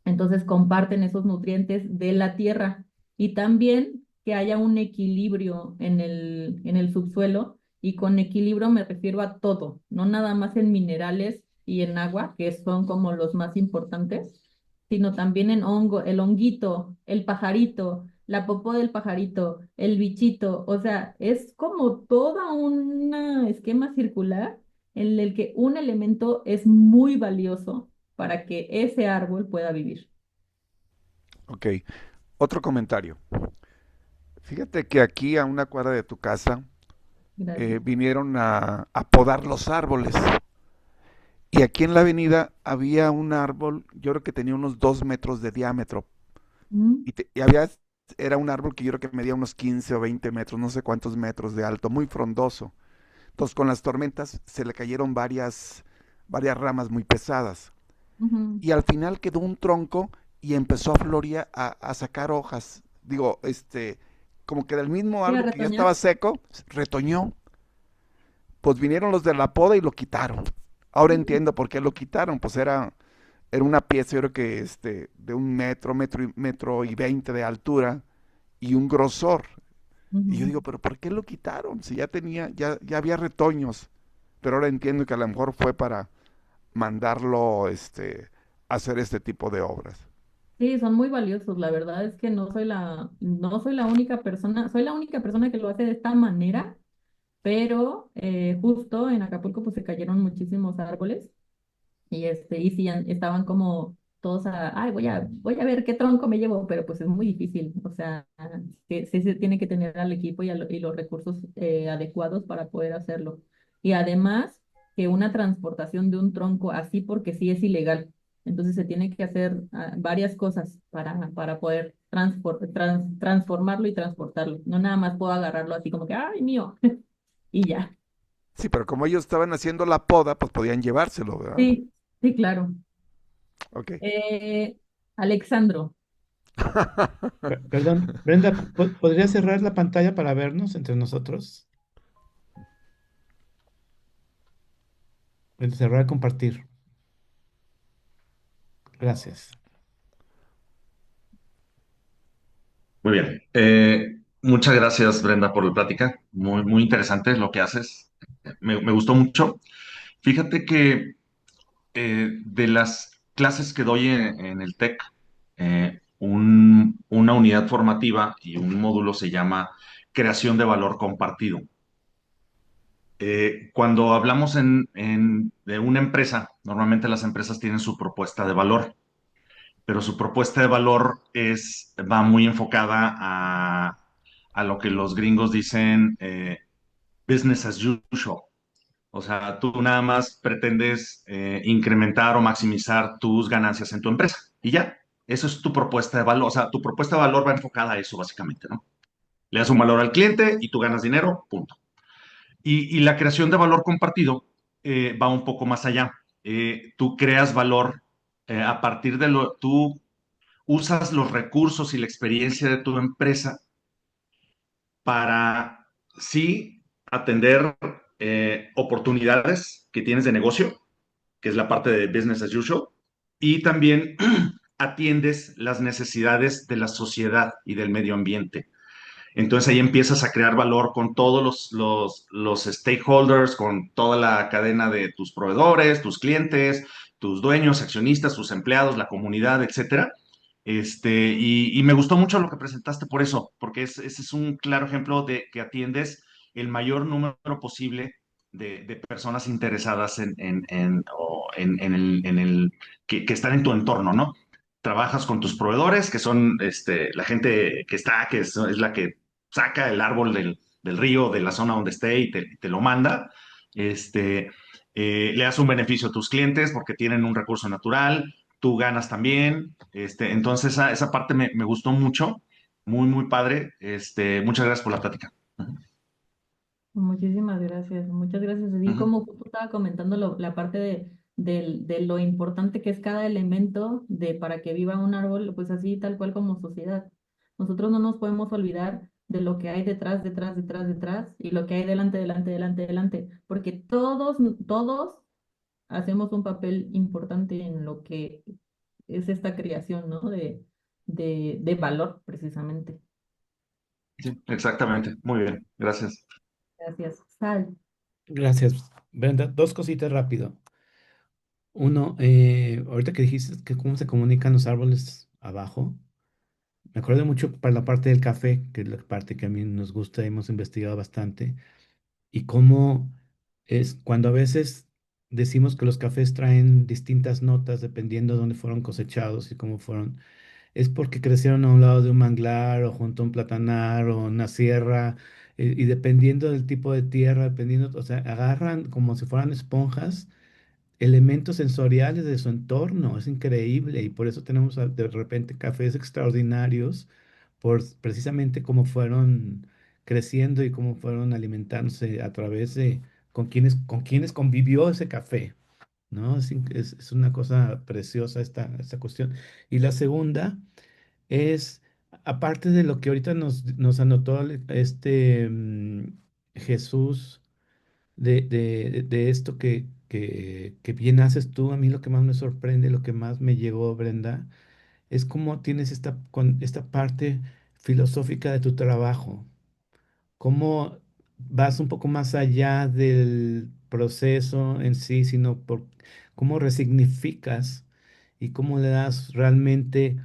Entonces comparten esos nutrientes de la tierra y también que haya un equilibrio en el subsuelo, y con equilibrio me refiero a todo, no nada más en minerales y en agua, que son como los más importantes, sino también en hongo, el honguito, el pajarito, la popó del pajarito, el bichito, o sea, es como toda un esquema circular en el que un elemento es muy valioso para que ese árbol pueda vivir. Ok, otro comentario. Fíjate que aquí a una cuadra de tu casa Gracias. vinieron a podar los árboles. Y aquí en la avenida había un árbol, yo creo que tenía unos 2 metros de diámetro. Mm, Era un árbol que yo creo que medía unos 15 o 20 metros, no sé cuántos metros de alto, muy frondoso. Entonces con las tormentas se le cayeron varias ramas muy pesadas. ujú. Y al final quedó un tronco y empezó a florear, a sacar hojas. Digo, como que del mismo ¿Sí, a árbol que ya estaba retoñar? seco, retoñó. Pues vinieron los de la poda y lo quitaron. Ahora Mm, entiendo por qué lo quitaron, pues era una pieza, yo creo que de un metro, metro y 20 de altura y un grosor. Y yo ujú. digo, pero ¿por qué lo quitaron? Si ya había retoños. Pero ahora entiendo que a lo mejor fue para mandarlo, a hacer este tipo de obras. Sí, son muy valiosos. La verdad es que no soy la única persona, soy la única persona que lo hace de esta manera, pero justo en Acapulco pues se cayeron muchísimos árboles. Y sí, estaban como todos ay, voy a ver qué tronco me llevo, pero pues es muy difícil. O sea, sí se tiene que tener al equipo y los recursos adecuados para poder hacerlo. Y además, que una transportación de un tronco así, porque sí es ilegal. Entonces se tiene que hacer varias cosas para poder transformarlo y transportarlo. No nada más puedo agarrarlo así como que, ay, mío, y ya. Sí, pero como ellos estaban haciendo la poda, pues podían llevárselo, ¿verdad? Sí, sí, claro. Ok. Eh, Alexandro. Perdón, Brenda, ¿podría cerrar la pantalla para vernos entre nosotros? Cerrar, compartir. Gracias. Muy bien. Muchas gracias, Brenda, por la plática. Muy, muy interesante lo que haces. Me gustó mucho. Fíjate que de las clases que doy en el TEC, una unidad formativa y un módulo se llama Creación de Valor Compartido. Cuando hablamos de una empresa, normalmente las empresas tienen su propuesta de valor, pero su propuesta de valor va muy enfocada a lo que los gringos dicen business as usual. O sea, tú nada más pretendes incrementar o maximizar tus ganancias en tu empresa y ya. Eso es tu propuesta de valor. O sea, tu propuesta de valor va enfocada a eso, básicamente, ¿no? Le das un valor al cliente y tú ganas dinero, punto. Y la creación de valor compartido va un poco más allá. Tú creas valor a partir de tú usas los recursos y la experiencia de tu empresa para sí atender oportunidades que tienes de negocio, que es la parte de business as usual, y también atiendes las necesidades de la sociedad y del medio ambiente. Entonces ahí empiezas a crear valor con todos los stakeholders, con toda la cadena de tus proveedores, tus clientes, tus dueños, accionistas, tus empleados, la comunidad, etcétera. Y me gustó mucho lo que presentaste por eso, porque ese es un claro ejemplo de que atiendes el mayor número posible de personas interesadas que están en tu entorno, ¿no? Trabajas con tus proveedores, que son la gente que es la que saca el árbol del río, de la zona donde esté y te lo manda. Este, Le das un beneficio a tus clientes porque tienen un recurso natural, tú ganas también. Entonces esa parte me gustó mucho, muy, muy padre. Muchas gracias por la plática. Ujú, Muchísimas gracias, muchas gracias. Así ujú. como justo estaba comentando la parte de lo importante que es cada elemento para que viva un árbol, pues así tal cual como sociedad. Nosotros no nos podemos olvidar de lo que hay detrás, detrás, detrás, detrás y lo que hay delante, delante, delante, delante, porque todos hacemos un papel importante en lo que es esta creación, ¿no? De valor, precisamente. Sí, exactamente. Muy bien, gracias. Gracias. Sal. Gracias, Brenda. Dos cositas rápido. Uno, ahorita que dijiste que cómo se comunican los árboles abajo, me acuerdo mucho para la parte del café, que es la parte que a mí nos gusta, hemos investigado bastante, y cómo es cuando a veces decimos que los cafés traen distintas notas dependiendo de dónde fueron cosechados y cómo fueron, es porque crecieron a un lado de un manglar o junto a un platanar o una sierra, y dependiendo del tipo de tierra, dependiendo, o sea, agarran como si fueran esponjas elementos sensoriales de su entorno. Es increíble y por eso tenemos de repente cafés extraordinarios por precisamente cómo fueron creciendo y cómo fueron alimentándose a través de con quienes convivió ese café, ¿no? Es una cosa preciosa esta cuestión. Y la segunda es, aparte de lo que ahorita nos anotó Jesús de esto que bien haces tú, a mí lo que más me sorprende, lo que más me llegó, Brenda, es cómo tienes esta parte filosófica de tu trabajo, cómo vas un poco más allá del proceso en sí, sino por cómo resignificas y cómo le das realmente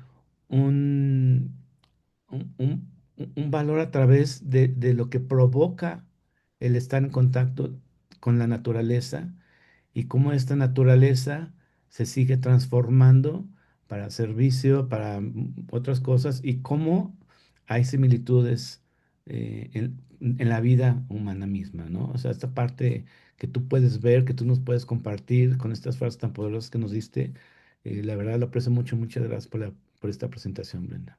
un, un, un- un valor a través de lo que provoca el estar en contacto con la naturaleza y cómo esta naturaleza se sigue transformando para servicio, para otras cosas y cómo hay similitudes en la vida humana misma, ¿no? O sea, esta parte que tú puedes ver, que tú nos puedes compartir con estas frases tan poderosas que nos diste, la verdad lo aprecio mucho. Muchas gracias por esta presentación, Brenda.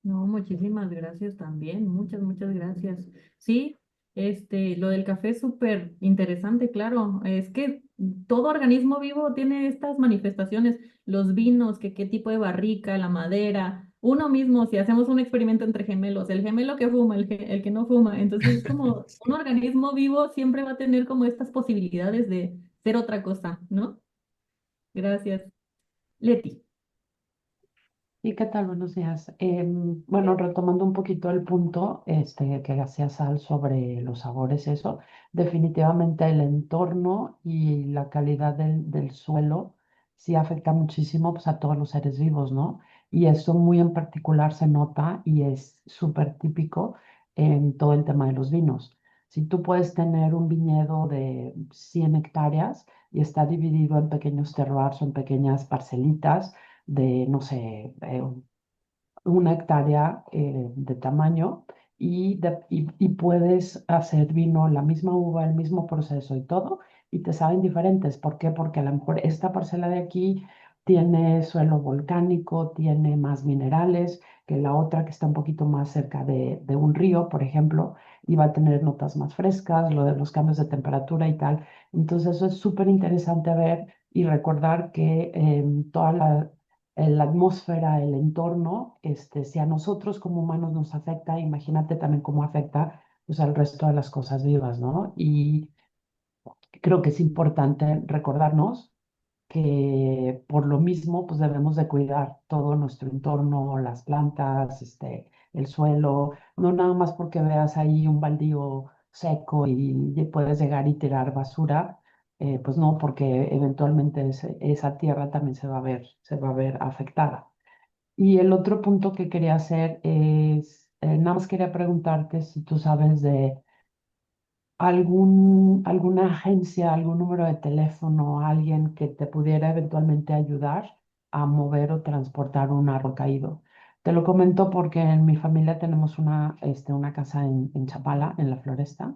No, muchísimas gracias también, muchas gracias. Sí, lo del café es súper interesante, claro. Es que todo organismo vivo tiene estas manifestaciones, los vinos, que qué tipo de barrica, la madera, uno mismo, si hacemos un experimento entre gemelos, el gemelo que fuma, el que no fuma, entonces es como un organismo vivo siempre va a tener como estas posibilidades de ser otra cosa, ¿no? Gracias. Leti. ¿Y qué tal? Buenos días. Bueno, retomando un poquito el punto que hacía Sal sobre los sabores, eso, definitivamente el entorno y la calidad del suelo sí afecta muchísimo pues, a todos los seres vivos, ¿no? Y eso muy en particular se nota y es súper típico en todo el tema de los vinos. Si tú puedes tener un viñedo de 100 hectáreas y está dividido en pequeños terroirs o en pequeñas parcelitas, de, no sé, 1 hectárea de tamaño y puedes hacer vino, la misma uva, el mismo proceso y todo, y te saben diferentes. ¿Por qué? Porque a lo mejor esta parcela de aquí tiene suelo volcánico, tiene más minerales que la otra que está un poquito más cerca de un río, por ejemplo, y va a tener notas más frescas, lo de los cambios de temperatura y tal. Entonces eso es súper interesante ver y recordar que toda la atmósfera, el entorno, si a nosotros como humanos nos afecta, imagínate también cómo afecta pues, al resto de las cosas vivas, ¿no? Y creo que es importante recordarnos que por lo mismo pues debemos de cuidar todo nuestro entorno, las plantas, el suelo, no nada más porque veas ahí un baldío seco y puedes llegar y tirar basura, pues no, porque eventualmente esa tierra también se va a ver afectada. Y el otro punto que quería hacer es, nada más quería preguntarte si tú sabes de alguna agencia, algún número de teléfono, alguien que te pudiera eventualmente ayudar a mover o transportar un árbol caído. Te lo comento porque en mi familia tenemos una casa en Chapala, en la Floresta,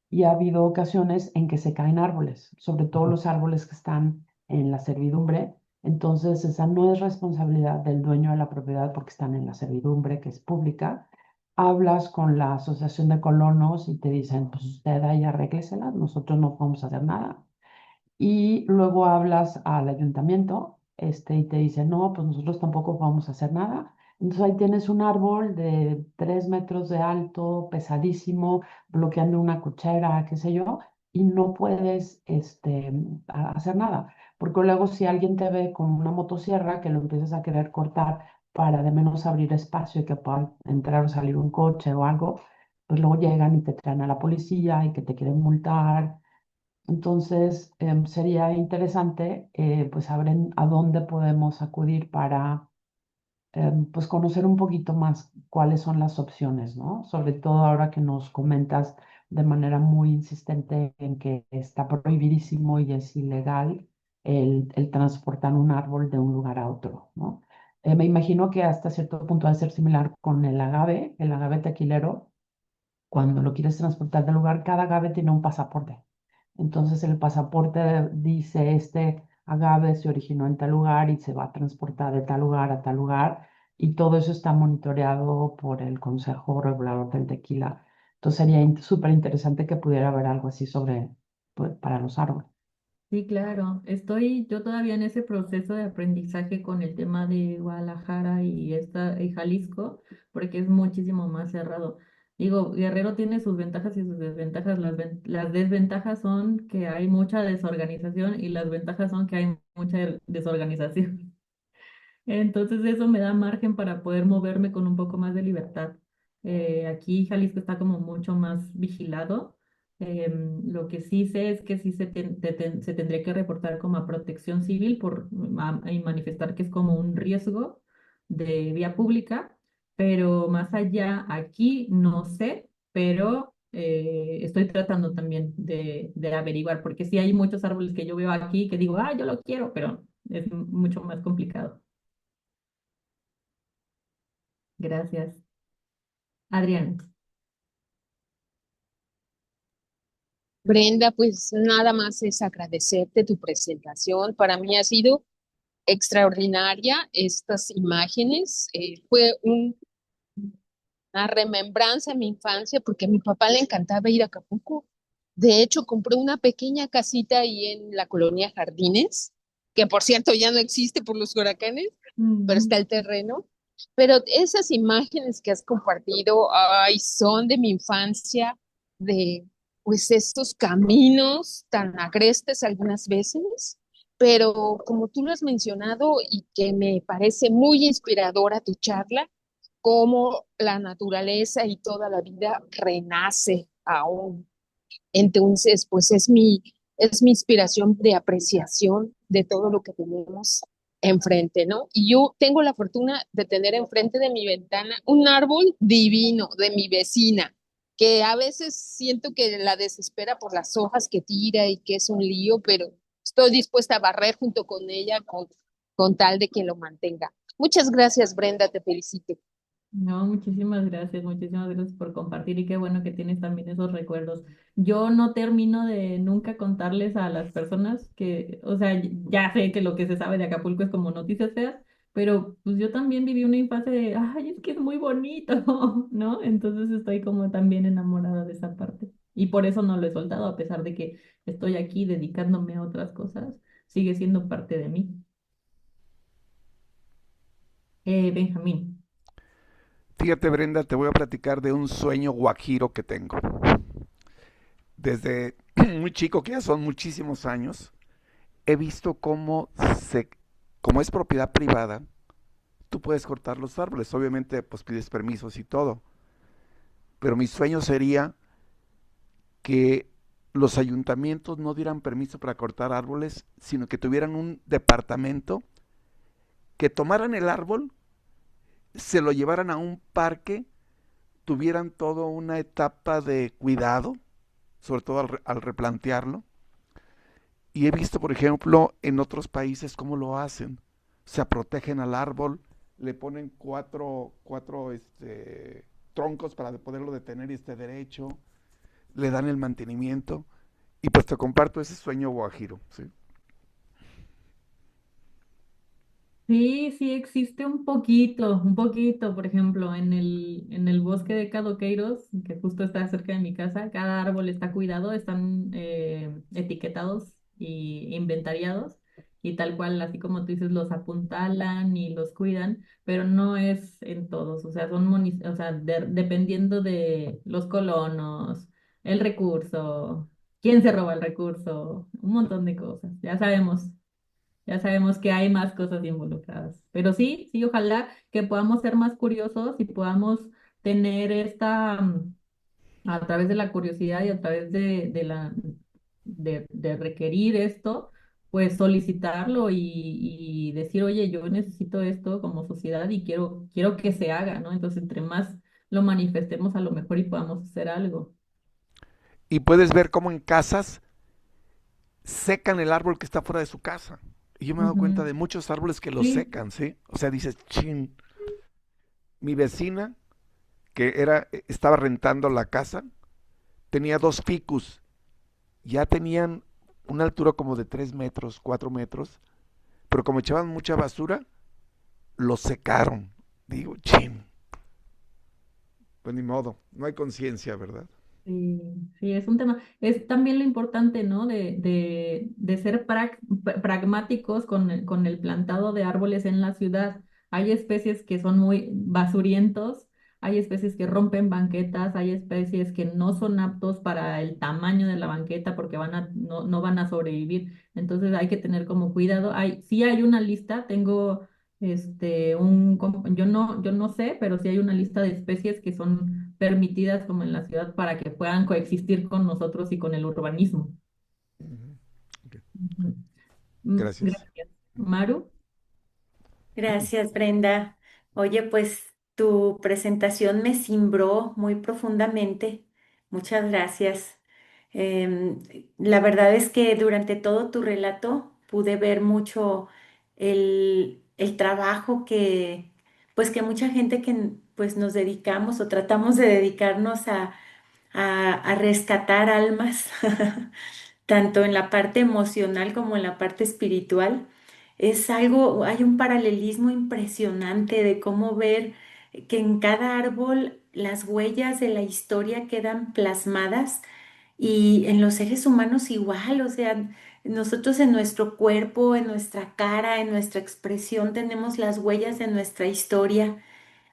y ha habido ocasiones en que se caen árboles, sobre todo los árboles que están en la servidumbre, Entonces, esa no es responsabilidad del dueño de la propiedad porque están en la servidumbre, que es pública. Hablas con la asociación de colonos y te dicen, pues usted ahí arréglesela, nosotros no podemos hacer nada. Y luego hablas al ayuntamiento, y te dicen, no, pues nosotros tampoco vamos a hacer nada. Entonces ahí tienes un árbol de 3 metros de alto, pesadísimo, bloqueando una cochera, qué sé yo, y no puedes, hacer nada. Porque luego si alguien te ve con una motosierra que lo empiezas a querer cortar para de menos abrir espacio y que pueda entrar o salir un coche o algo, pues luego llegan y te traen a la policía y que te quieren multar. Entonces, sería interesante pues saber a dónde podemos acudir para pues conocer un poquito más cuáles son las opciones, ¿no? Sobre todo ahora que nos comentas de manera muy insistente en que está prohibidísimo y es ilegal el transportar un árbol de un lugar a otro, ¿no? Me imagino que hasta cierto punto va a ser similar con el agave tequilero. Cuando lo quieres transportar del lugar, cada agave tiene un pasaporte. Entonces el pasaporte dice, este agave se originó en tal lugar y se va a transportar de tal lugar a tal lugar, y todo eso está monitoreado por el Consejo Regulador del Tequila. Entonces sería súper interesante que pudiera haber algo así sobre, pues, para los árboles. Sí, claro. Estoy yo todavía en ese proceso de aprendizaje con el tema de Guadalajara y Jalisco, porque es muchísimo más cerrado. Digo, Guerrero tiene sus ventajas y sus desventajas. Las desventajas son que hay mucha desorganización y las ventajas son que hay mucha desorganización. Entonces eso me da margen para poder moverme con un poco más de libertad. Aquí Jalisco está como mucho más vigilado. Lo que sí sé es que sí se tendría que reportar como a Protección Civil y manifestar que es como un riesgo de vía pública, pero más allá aquí no sé, pero estoy tratando también de averiguar, porque sí hay muchos árboles que yo veo aquí que digo, ah, yo lo quiero, pero es mucho más complicado. Gracias. Adrián. Brenda, pues nada más es agradecerte tu presentación. Para mí ha sido extraordinaria estas imágenes. Fue una remembranza de mi infancia porque a mi papá le encantaba ir a Acapulco. De hecho, compró una pequeña casita ahí en la colonia Jardines, que por cierto ya no existe por los huracanes, pero Mm. está el terreno. Pero esas imágenes que has compartido, ay, son de mi infancia, de pues estos caminos tan agrestes algunas veces, pero como tú lo has mencionado y que me parece muy inspiradora tu charla, cómo la naturaleza y toda la vida renace aún. Entonces, pues es mi inspiración de apreciación de todo lo que tenemos enfrente, ¿no? Y yo tengo la fortuna de tener enfrente de mi ventana un árbol divino de mi vecina, que a veces siento que la desespera por las hojas que tira y que es un lío, pero estoy dispuesta a barrer junto con ella con tal de que lo mantenga. Muchas gracias, Brenda, te felicito. No, muchísimas gracias por compartir y qué bueno que tienes también esos recuerdos. Yo no termino de nunca contarles a las personas que, o sea, ya sé que lo que se sabe de Acapulco es como noticias feas, pero pues yo también viví una infancia de, ay, es que es muy bonito, ¿no? Entonces estoy como también enamorada de esa parte. Y por eso no lo he soltado, a pesar de que estoy aquí dedicándome a otras cosas, sigue siendo parte de mí. Benjamín. Fíjate, Brenda, te voy a platicar de un sueño guajiro que tengo. Desde muy chico, que ya son muchísimos años, he visto como es propiedad privada, tú puedes cortar los árboles. Obviamente, pues pides permisos y todo. Pero mi sueño sería que los ayuntamientos no dieran permiso para cortar árboles, sino que tuvieran un departamento que tomaran el árbol, se lo llevaran a un parque, tuvieran toda una etapa de cuidado, sobre todo al replantearlo. Y he visto, por ejemplo, en otros países cómo lo hacen. O sea, protegen al árbol, le ponen cuatro troncos para poderlo detener y esté derecho, le dan el mantenimiento. Y pues te comparto ese sueño guajiro, ¿sí? Sí, sí existe un poquito, por ejemplo, en el bosque de Cadoqueiros, que justo está cerca de mi casa, cada árbol está cuidado, están etiquetados y inventariados, y tal cual, así como tú dices, los apuntalan y los cuidan, pero no es en todos, o sea, o sea, dependiendo de los colonos, el recurso, quién se roba el recurso, un montón de cosas, ya sabemos que hay más cosas involucradas. Pero sí, sí, ojalá que podamos ser más curiosos y podamos tener a través de la curiosidad y a través de requerir esto, pues solicitarlo y decir, oye, yo necesito esto como sociedad y quiero que se haga, ¿no? Entonces, entre más lo manifestemos, a lo mejor y podamos hacer algo. Y puedes ver cómo en casas secan el árbol que está fuera de su casa. Y yo me he dado cuenta Ujú. de muchos árboles que los Sí, secan, ¿sí? O sea, dices, chin, mi vecina estaba rentando la casa, tenía dos ficus, ya tenían una altura como de 3 metros, 4 metros, pero como echaban mucha basura, los secaron. Digo, chin, pues ni modo, no hay conciencia, ¿verdad? sí, sí, es un tema. Es también lo importante, ¿no? De ser pragmáticos con el plantado de árboles en la ciudad. Hay especies que son muy basurientos, hay especies que rompen banquetas, hay especies que no son aptos para el tamaño de la banqueta porque no van a sobrevivir. Entonces hay que tener como cuidado. Sí hay una lista, tengo yo no sé, pero sí hay una lista de especies que son permitidas como en la ciudad para que puedan coexistir con nosotros y con el urbanismo. Ujú. Ok. Ujú. Gracias. Gracias. Maru, Gracias, Brenda. Oye, pues tu presentación me cimbró muy profundamente. Muchas gracias. Em, la verdad es que durante todo tu relato pude ver mucho el trabajo pues que mucha gente que pues nos dedicamos o tratamos de dedicarnos a rescatar almas, tanto en la parte emocional como en la parte espiritual. Es algo, hay un paralelismo impresionante de cómo ver que en cada árbol las huellas de la historia quedan plasmadas y en los seres humanos igual, o sea, nosotros en nuestro cuerpo, en nuestra cara, en nuestra expresión tenemos las huellas de nuestra historia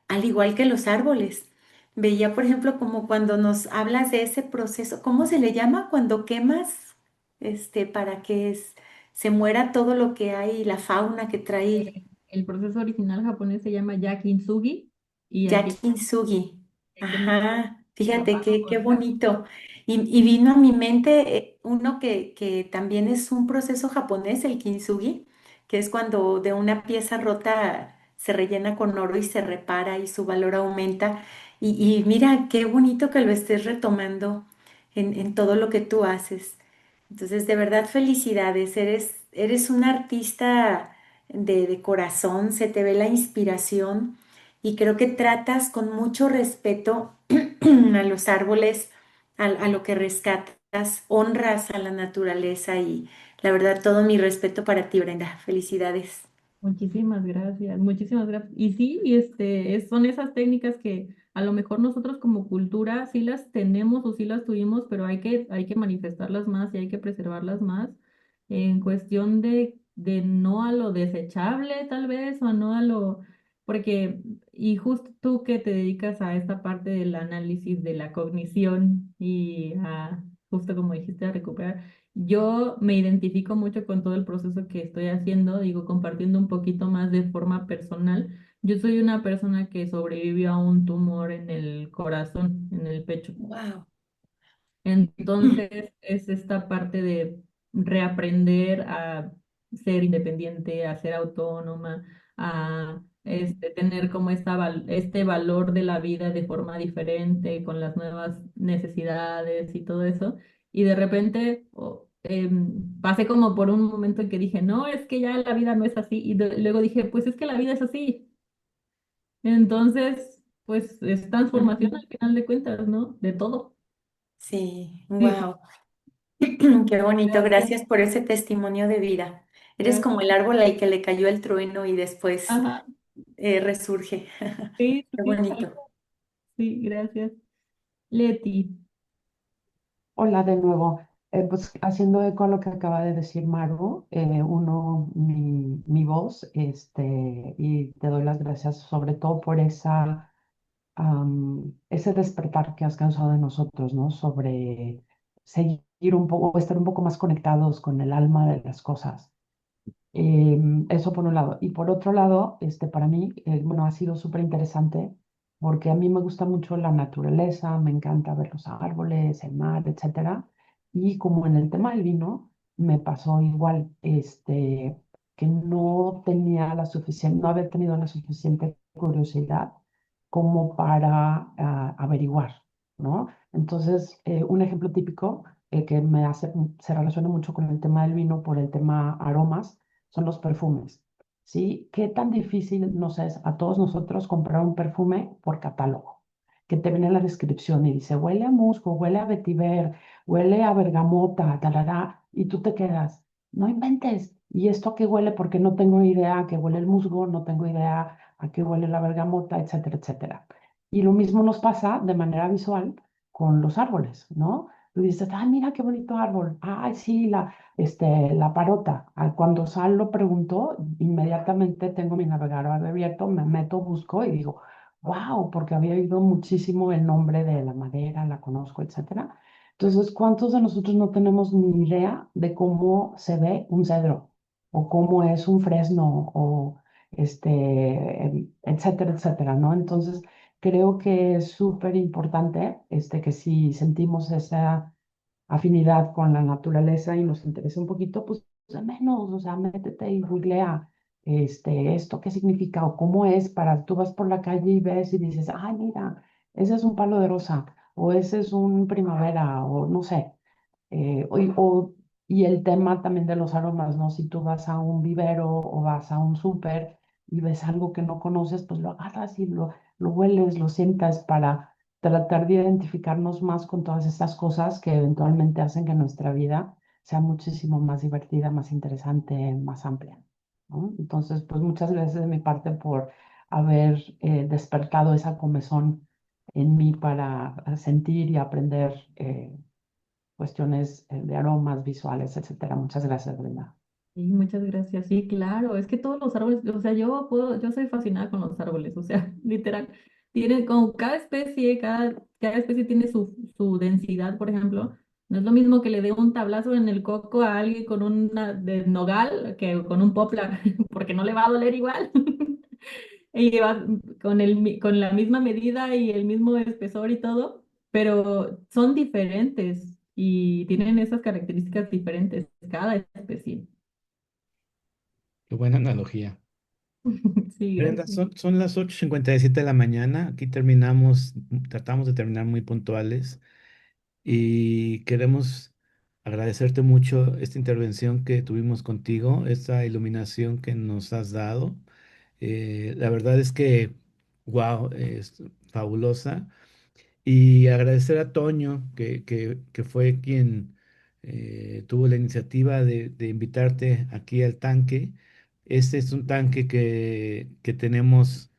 al igual que los árboles. Veía, por ejemplo, como cuando nos hablas de ese proceso, ¿cómo se le llama cuando quemas, para que se muera todo lo que hay, la fauna que trae el proceso original japonés se llama Yakinsugi y aquí Yakinsugi? hay que Ajá, fíjate trabajo qué con... bonito. Y vino a mi mente uno que también es un proceso japonés, el kintsugi, que es cuando de una pieza rota se rellena con oro y se repara y su valor aumenta. Y mira, qué bonito que lo estés retomando en todo lo que tú haces. Entonces, de verdad, felicidades. Eres un artista de corazón, se te ve la inspiración y creo que tratas con mucho respeto a los árboles, a lo que rescatas, honras a la naturaleza y la verdad, todo mi respeto para ti, Brenda. Felicidades. Muchísimas gracias, muchísimas gracias. Y sí, son esas técnicas que a lo mejor nosotros como cultura sí las tenemos o sí las tuvimos, pero hay que manifestarlas más y hay que preservarlas más en cuestión de no a lo desechable tal vez o no a lo, porque, y justo tú que te dedicas a esta parte del análisis de la cognición y a, justo como dijiste, a recuperar. Yo me identifico mucho con todo el proceso que estoy haciendo, digo, compartiendo un poquito más de forma personal. Yo soy una persona que sobrevivió a un tumor en el corazón, en el pecho. Wow. Entonces, es esta parte de reaprender a ser independiente, a ser autónoma, a tener como este valor de la vida de forma diferente, con las nuevas necesidades y todo eso. Y de repente pasé como por un momento en que dije, no, es que ya la vida no es así. Y luego dije, pues es que la vida es así. Entonces, pues es transformación al final de cuentas, ¿no? De todo. Sí, Sí. wow. Qué bonito. Gracias. Gracias por ese testimonio de vida. Eres Gracias. como el árbol al que le cayó el trueno y después Ajá, resurge. sí, Qué sí, tal bonito. cual. Sí, gracias. Leti. Hola de nuevo. Pues haciendo eco a lo que acaba de decir Maru, uno, mi voz, y te doy las gracias sobre todo por ese despertar que has causado en nosotros, ¿no? Sobre seguir un poco, estar un poco más conectados con el alma de las cosas. Eso por un lado. Y por otro lado, para mí, bueno, ha sido súper interesante porque a mí me gusta mucho la naturaleza, me encanta ver los árboles, el mar, etcétera. Y como en el tema del vino, me pasó igual, que no tenía la suficiente, no había tenido la suficiente curiosidad como para averiguar, ¿no? Entonces, un ejemplo típico que se relaciona mucho con el tema del vino por el tema aromas son los perfumes, ¿sí? ¿Qué tan difícil nos es a todos nosotros comprar un perfume por catálogo? Que te viene la descripción y dice, huele a musgo, huele a vetiver, huele a bergamota, tarará, y tú te quedas, no inventes. ¿Y esto a qué huele? Porque no tengo idea a qué huele el musgo, no tengo idea a qué huele la bergamota, etcétera, etcétera. Y lo mismo nos pasa de manera visual con los árboles, ¿no? Tú dices, ay, mira qué bonito árbol. Ay, sí, la parota. Cuando Sal lo preguntó, inmediatamente tengo mi navegador abierto, me meto, busco y digo, wow, porque había oído muchísimo el nombre de la madera, la conozco, etcétera. Entonces, ¿cuántos de nosotros no tenemos ni idea de cómo se ve un cedro o cómo es un fresno o etcétera, etcétera, ¿no? Entonces, creo que es súper importante que si sentimos esa afinidad con la naturaleza y nos interesa un poquito, pues al menos, o sea, métete y googlea esto qué significa o cómo es para tú vas por la calle y ves y dices, ay, mira, ese es un palo de rosa o ese es un primavera o no sé. eh, o- y o- y el tema también de los aromas, ¿no? Si tú vas a un vivero o vas a un súper y ves algo que no conoces, pues lo agarras y lo hueles, lo sientas para tratar de identificarnos más con todas estas cosas que eventualmente hacen que nuestra vida sea muchísimo más divertida, más interesante, más amplia, ¿no? Entonces, pues muchas gracias de mi parte por haber despertado esa comezón en mí para sentir y aprender cuestiones de aromas visuales, etcétera. Muchas gracias, Brenda. Sí, muchas gracias. Sí, claro, es que todos los árboles, o sea, yo soy fascinada con los árboles, o sea, literal, tienen como cada especie tiene su densidad, por ejemplo. No es lo mismo que le dé un tablazo en el coco a alguien con una de nogal que con un poplar, porque no le va a doler igual. Y va con la misma medida y el mismo espesor y todo, pero son diferentes y tienen esas características diferentes, cada especie. Qué buena analogía. Sí, Brenda, gracias. son las 8:57 de la mañana. Aquí tratamos de terminar muy puntuales y queremos agradecerte mucho esta intervención que tuvimos contigo, esta iluminación que nos has dado. La verdad es que, wow, es fabulosa. Y agradecer a Toño, que fue quien tuvo la iniciativa de invitarte aquí al tanque. Este es un tanque que tenemos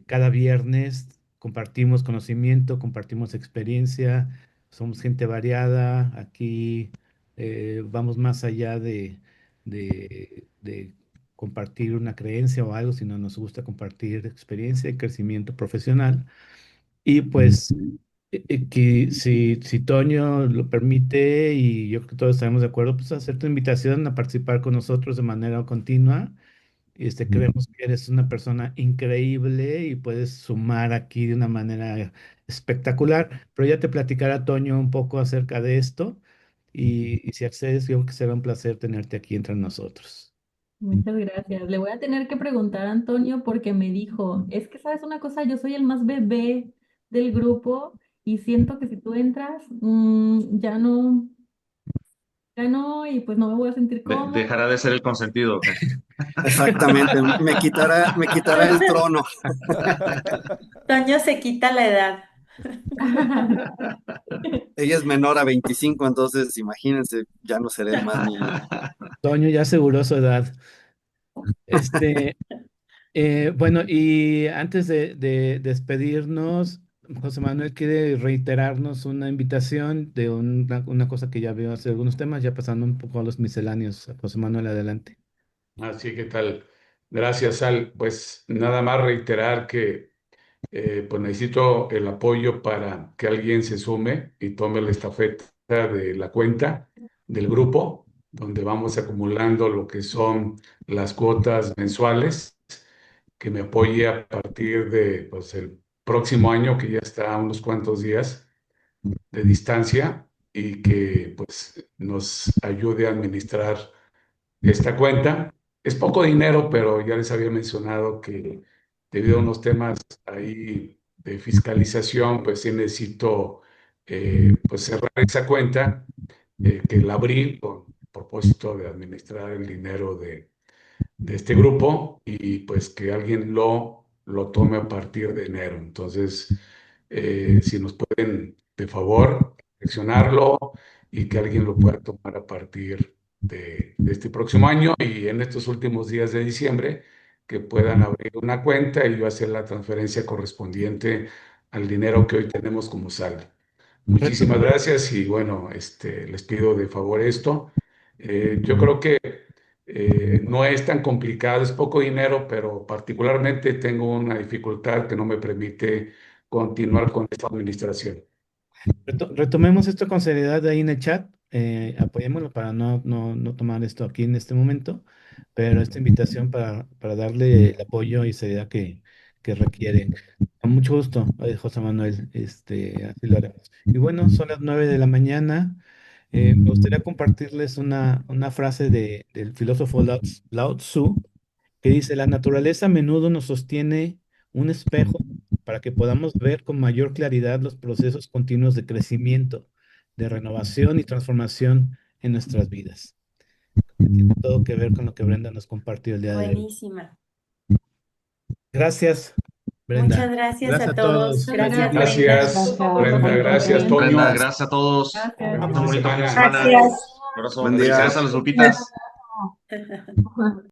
cada viernes, compartimos conocimiento, compartimos experiencia, somos gente variada. Aquí vamos más allá de compartir una creencia o algo, sino nos gusta compartir experiencia y crecimiento profesional. Y pues que si Toño lo permite y yo creo que todos estamos de acuerdo, pues hacer tu invitación a participar con nosotros de manera continua. Creemos que eres una persona increíble y puedes sumar aquí de una manera espectacular, pero ya te platicará Toño un poco acerca de esto y si accedes, yo creo que será un placer tenerte aquí entre nosotros. Muchas gracias. Le voy a tener que preguntar a Antonio porque me dijo, es que sabes una cosa, yo soy el más bebé del grupo y siento que si tú entras, ya no, y pues no me voy a sentir cómodo. Dejará de ser el consentido, ¿ok? Exactamente, me quitará el trono. Toño se quita la edad. Ella es menor a 25, entonces imagínense, ya no seré el más niño. Toño ya aseguró su edad. Este, bueno, y antes de despedirnos, José Manuel quiere reiterarnos una invitación de una cosa que ya veo hace algunos temas, ya pasando un poco a los misceláneos. José Manuel, adelante. Así que tal. Gracias, Al. Pues nada más reiterar que pues necesito el apoyo para que alguien se sume y tome la estafeta de la cuenta del grupo, donde vamos acumulando lo que son las cuotas mensuales, que me apoye a partir de pues, el próximo año, que ya está a unos cuantos días de distancia, y que pues nos ayude a administrar esta cuenta. Es poco dinero, pero ya les había mencionado que debido a unos temas ahí de fiscalización, pues sí necesito pues cerrar esa cuenta, que la abrí con el propósito de administrar el dinero de este grupo, y pues que alguien lo tome a partir de enero. Entonces, si nos pueden, de favor, seleccionarlo y que alguien lo pueda tomar a partir de este próximo año, y en estos últimos días de diciembre, que puedan abrir una cuenta y yo hacer la transferencia correspondiente al dinero que hoy tenemos como saldo. Muchísimas gracias y bueno, les pido de favor esto. Yo creo que no es tan complicado, es poco dinero, pero particularmente tengo una dificultad que no me permite continuar con esta administración. Retomemos esto con seriedad ahí en el chat, apoyémoslo para no tomar esto aquí en este momento, pero esta invitación para darle el apoyo y seriedad que requiere. Con mucho gusto, José Manuel, así lo haremos. Y bueno, son las 9 de la mañana. Me gustaría compartirles una frase del filósofo Lao Tzu, que dice: la naturaleza a menudo nos sostiene un espejo para que podamos ver con mayor claridad los procesos continuos de crecimiento, de renovación y transformación en nuestras vidas. Tiene todo que ver con lo que Brenda nos compartió el día de hoy. Buenísima. Gracias, Brenda. Muchas gracias Gracias a a todos. todos. Gracias, Brenda. Gracias, Brenda. Gracias, Toño. Brenda, gracias a todos. Gracias. Un bonito fin de semana. Gracias. Abrazo. Buen día. Felicidades a las Lupitas.